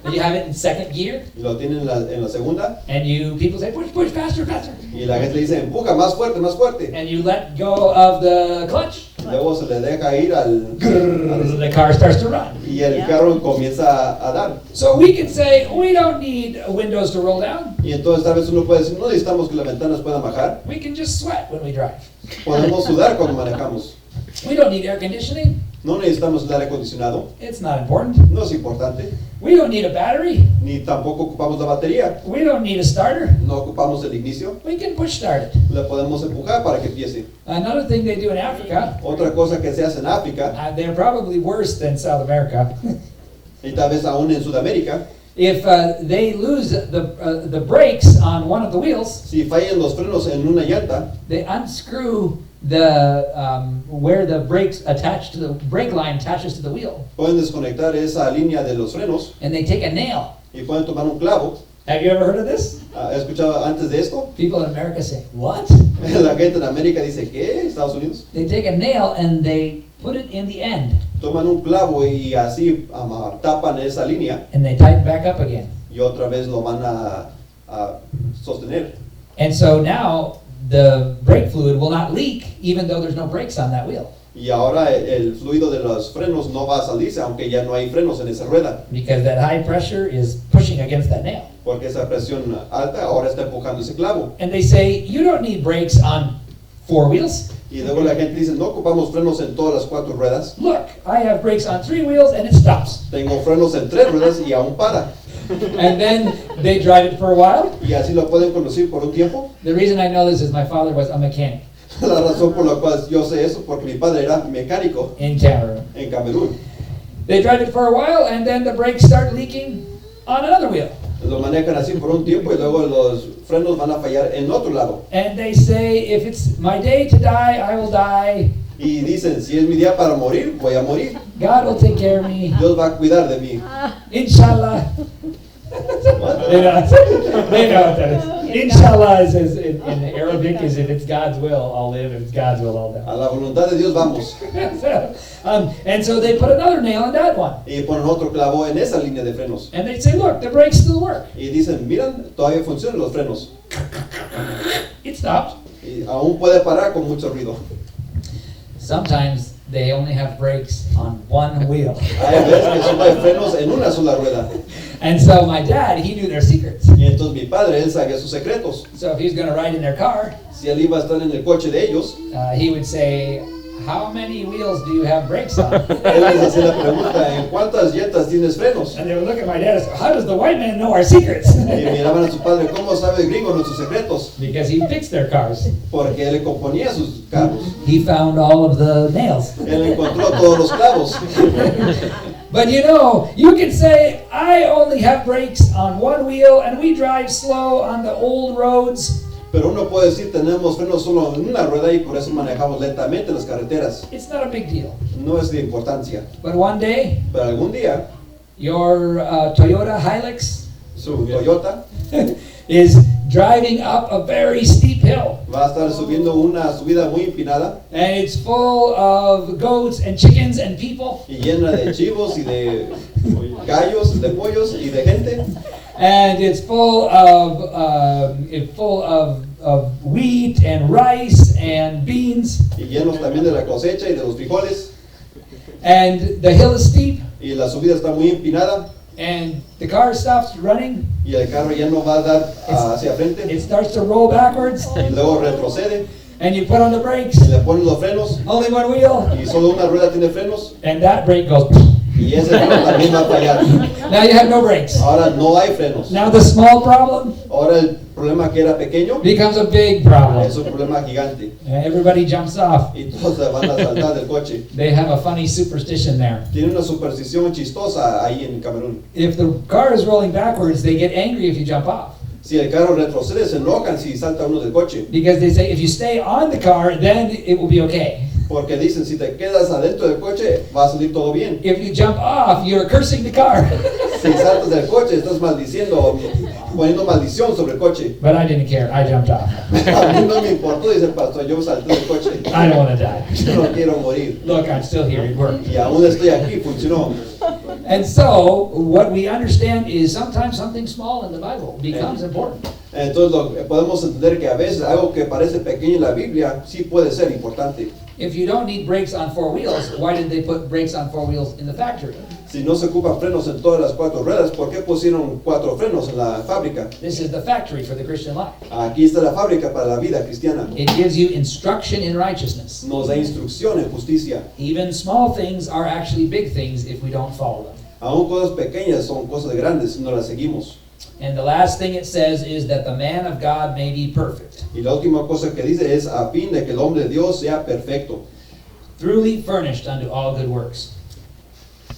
and you have it in second gear, Y lo tienen en la segunda and people say push faster, faster, y la gente le dice empuja más fuerte, más fuerte. and you let go of the clutch, Luego se le deja ir al the car starts to run. y el carro comienza a dar. So we can say we don't need windows to roll down. Y entonces tal vez uno puede decir, no necesitamos que las ventanas puedan bajar. We can just sweat when we drive. Podemos sudar cuando manejamos. We don't need air conditioning. No necesitamos el aire acondicionado, It's not important. no es importante, We don't need a battery. ni tampoco ocupamos la batería, We don't need a starter. no ocupamos el inicio, We can push start it. le podemos empujar para que empiece. Another thing they do in Africa, Otra cosa que se hace en África, they're probably worse than South America. y tal vez aún en Sudamérica, If they lose the brakes on one of the wheels, si fallan los frenos en una llanta, they unscrew the where the brakes attach to the brake line attaches to the wheel, pueden desconectar esa línea de los frenos and they take a nail. y pueden tomar un clavo. Have you ever heard of this? ¿He escuchado antes de esto? People in America say, "What?" La gente en América dice, ¿qué? ¿Estados Unidos? They take a nail and they put it in the end, Toman un clavo y así tapan esa línea and they tighten back up again. y otra vez lo van a sostener. And so now the brake fluid will not leak, even though there's no brakes on that wheel, Y ahora el fluido de los frenos no va a salirse, aunque ya no hay frenos en esa rueda, because that high pressure is pushing against that nail. porque esa presión alta ahora está empujando ese clavo. And they say, "You don't need brakes on four wheels. Y luego la gente dice, no ocupamos frenos en todas las 4 ruedas, Look, I have brakes on 3 wheels and it stops." tengo frenos en 3 ruedas y aún para. And then they drive it for a while. Y así lo pueden conducir por un tiempo. The reason I know this is my father was a mechanic La razón por la cual yo sé eso, porque mi padre era mecánico in Cameroon. en Camerún. They drive it for a while and then the brakes start leaking on another wheel. Lo manejan así por un tiempo y luego los frenos van a fallar en otro lado. And they say, "If it's my day to die, I will die. Y dicen, si es mi día para morir, voy a morir. God will take care of me. Dios va a cuidar de mí. Inshallah." They know what that is. Inshallah is in Arabic is if it's God's will, I'll live. If it's God's will, I'll die. A la voluntad de Dios vamos. And so they put another nail in that one. Y ponen otro clavo en esa línea de frenos. And they say, "Look, the brakes still work." Y dicen, miran, todavía funcionan los frenos. It stopped. Y aún puede parar con mucho ruido. Sometimes they only have brakes on one wheel. Hay veces que solo hay frenos en una sola rueda. And so my dad, he knew their secrets. Y entonces mi padre, él sabía sus secretos. So if he was going to ride in their car, Si él iba a estar en el coche de ellos, he would say, "How many wheels do you have brakes on?" él les hacía la pregunta, ¿en cuántas llantas tienes frenos? And they would look at my dad and say, "How does the white man know our secrets?" Y miraban a su padre, ¿cómo sabe el gringo nuestros secretos? Because he fixed their cars. Porque él componía sus carros. He found all of the nails. Él encontró todos los clavos. But you know, you can say, "I only have brakes on one wheel and we drive slow on the old roads." Pero uno puede decir, tenemos frenos solo en una rueda y por eso manejamos lentamente en las carreteras. It's not a big deal. No es de importancia. But one day, Pero algún día, your Toyota Hilux su Toyota is driving up a very steep hill. va a estar subiendo una subida muy empinada And it's full of goats and chickens and people. y llena de chivos y de gallos, de pollos y de gente. And it's full of wheat and rice and beans. Y llenos también de la cosecha y de los frijoles. And the hill is steep. Y la subida está muy empinada And the car stops running. y el carro ya no va a dar hacia frente It starts to roll backwards. y luego retrocede And you put on the brakes. y le ponen los frenos Only one wheel. y solo una rueda tiene frenos And that brake goes. y ese freno también va a fallar. Now you have no brakes. Ahora no hay frenos. Now the small problem Ahora el problema que era pequeño becomes a big problem. es un problema gigante And everybody jumps off. y todos se van a saltar del coche. They have a funny superstition there. Tiene una superstición chistosa ahí en Camerún. If the car is rolling backwards, they get angry if you jump off. Si el carro retrocede, se enojan si salta uno del coche. Because they say if you stay on the car, then it will be okay. Porque dicen, si te quedas adentro del coche, va a salir todo bien. If you jump off, you're cursing the car. Si saltas del coche, estás maldiciendo, poniendo maldición sobre el coche. But I didn't care. I jumped off. A mí no me importó, dice el pastor, yo salté del coche. I don't want to die. Yo no quiero morir. Look, I'm still here. It worked. Y aún estoy aquí, funcionó. And so, what we understand is sometimes something small in the Bible becomes important. Entonces podemos entender que a veces algo que parece pequeño en la Biblia sí puede ser importante. If you don't need brakes on four wheels, why did they put brakes on four wheels in the factory? Si no se ocupan frenos en todas las 4 ruedas, ¿por qué pusieron 4 frenos en la fábrica? This is the factory for the Christian life. Aquí está la fábrica para la vida cristiana. It gives you instruction in righteousness. Nos da instrucción en justicia. Even small things are actually big things if we don't follow them. Aún cosas pequeñas son cosas grandes si no las seguimos. And the last thing it says is that the man of God may be perfect, Y la última cosa que dice es a fin de que el hombre de Dios sea perfecto, truly furnished unto all good works.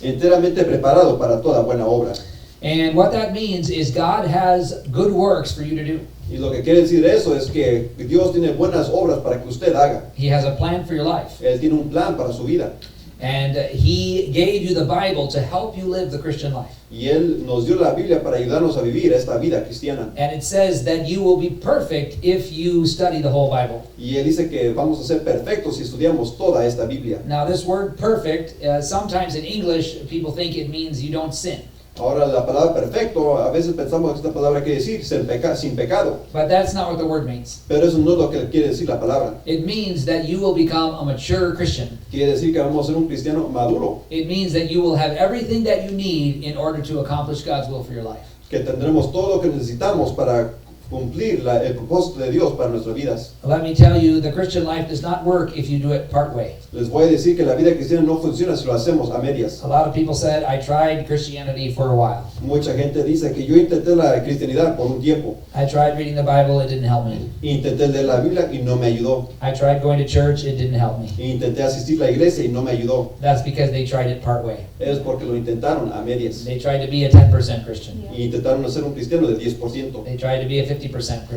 enteramente preparado para toda buena obra. And what that means is God has good works for you to do. Y lo que quiere decir eso es que Dios tiene buenas obras para que usted haga. He has a plan for your life. Él tiene un plan para su vida. And He gave you the Bible to help you live the Christian life. Y Él nos dio la Biblia para ayudarnos a vivir esta vida cristiana. And it says that you will be perfect if you study the whole Bible. Y Él dice que vamos a ser perfectos si estudiamos toda esta Biblia. Now this word perfect, sometimes in English people think it means you don't sin. Ahora la palabra perfecto, a veces pensamos que esta palabra quiere decir sin pecado. But that's not what the word means. Pero eso no es lo que quiere decir la palabra. It means that you will become a mature Christian. Quiere decir que vamos a ser un cristiano maduro. It means that you will have everything that you need in order to accomplish God's will for your life. Que tendremos todo lo que necesitamos para cumplir el propósito de Dios para nuestras vidas. Let me tell you, the Christian life does not work if you do it part way. Les voy a decir que la vida cristiana no funciona si lo hacemos a medias. A lot of people said, I tried Christianity for a while. Mucha gente dice que yo intenté la cristianidad por un tiempo. I tried reading the Bible, it didn't help me. Intenté leer la Biblia y no me ayudó. I tried going to church, it didn't help me. Intenté asistir a la iglesia y no me ayudó. That's because they tried it part way. Es porque lo intentaron a medias. They tried to be a 10% Christian. Y intentaron hacer un cristiano de 10% They tried to be a 50%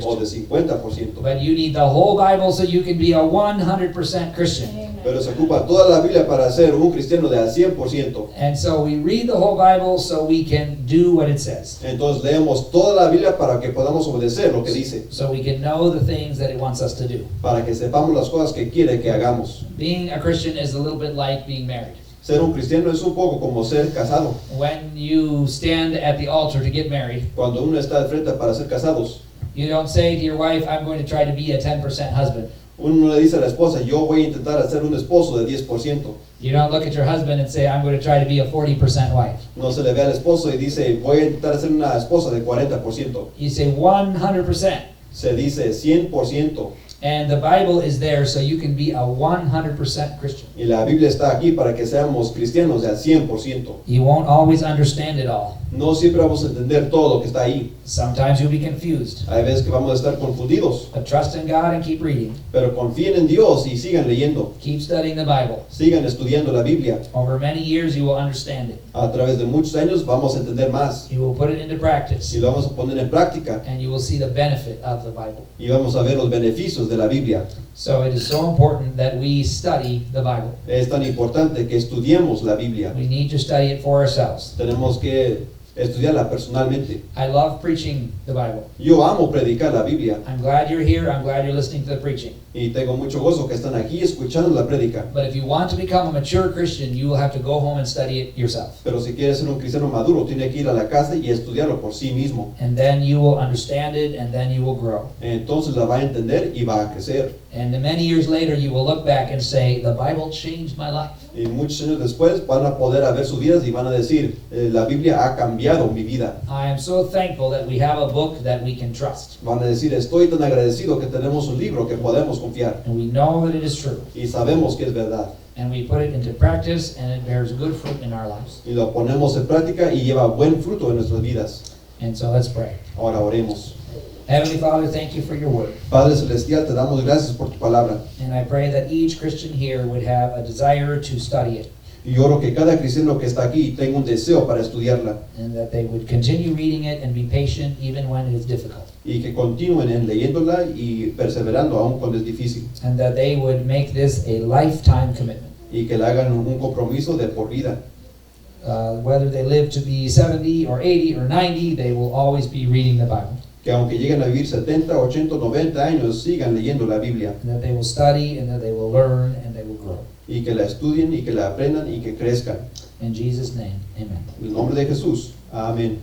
o de Christian. 50%. But you need the whole Bible so you can be a 100% Christian. Pero se ocupa toda la Biblia para ser un cristiano de al 100%. And so we read the whole Bible so we can do what it says. Entonces leemos toda la Biblia para que podamos obedecer lo que dice. So we can know the things that it wants us to do. Para que sepamos las cosas que quiere que hagamos. Being a Christian is a little bit like being married. Ser un cristiano es un poco como ser casado. When you stand at the altar to get married, Cuando uno está al frente para ser casados, you don't say to your wife, I'm going to try to be a 10% husband. uno le dice a la esposa, yo voy a intentar hacer un esposo de 10%. You don't look at your husband and say, I'm going to try to be a 40% wife. No se le ve al esposo y dice, voy a intentar hacer una esposa de 40%. You say 100%. Se dice 100%. And the Bible is there so you can be a 100% Christian. Y la Biblia está aquí para que seamos cristianos de al 100%. You won't always understand it all. No siempre vamos a entender todo lo que está ahí. Sometimes you'll be confused. Hay veces que vamos a estar confundidos. But trust in God and keep reading. Pero confíen en Dios y sigan leyendo. Keep studying the Bible. Sigan estudiando la Biblia. Over many years you will understand it. A través de muchos años vamos a entender más. You will put it into practice. Y lo vamos a poner en práctica. And you will see the benefit of the Bible. Y vamos a ver los beneficios de la Biblia. So it is so important that we study the Bible. Es tan importante que estudiemos la Biblia. We need to study it for ourselves. Tenemos que estudiarla personalmente. I love preaching the Bible. Yo amo predicar la Biblia I'm glad you're here. I'm glad you're listening to the preaching. y tengo mucho gozo que están aquí escuchando la prédica. But if you want to become a mature Christian, you will have to go home and study it yourself. Pero si quieres ser un cristiano maduro, tiene que ir a la casa y estudiarlo por sí mismo. And then you will understand it, and then you will grow. Entonces la va a entender y va a crecer. And then many years later, you will look back and say, the Bible changed my life. Y muchos años después van a poder ver sus vidas y van a decir, la Biblia ha cambiado mi vida. I am so thankful that we have a book that we can trust. Van a decir, estoy tan agradecido que tenemos un libro que podemos confiar. And we know that it is true. Y sabemos que es verdad. And we put it into practice, and it bears good fruit in our lives. Y lo ponemos en práctica y lleva buen fruto en nuestras vidas. And so let's pray. Ahora oremos. Heavenly Father, thank you for your word. Padre Celestial, te damos gracias por tu palabra. And I pray that each Christian here would have a desire to study it, Y oro que cada cristiano que está aquí tenga un deseo para estudiarla and that they would continue reading it and be patient even when it is difficult. y que continúen en leyéndola y perseverando aún cuando es difícil. And that they would make this a lifetime commitment. Y que le hagan un compromiso de por vida. Whether they live to be 70 or 80 or 90, they will always be reading the Bible. Que aunque lleguen a vivir 70, 80, 90 años, sigan leyendo la Biblia. And that they will study, and that they will learn, and they will grow. Y que la estudien y que la aprendan y que crezcan. In Jesus' name, amen. En el nombre de Jesús. Amén.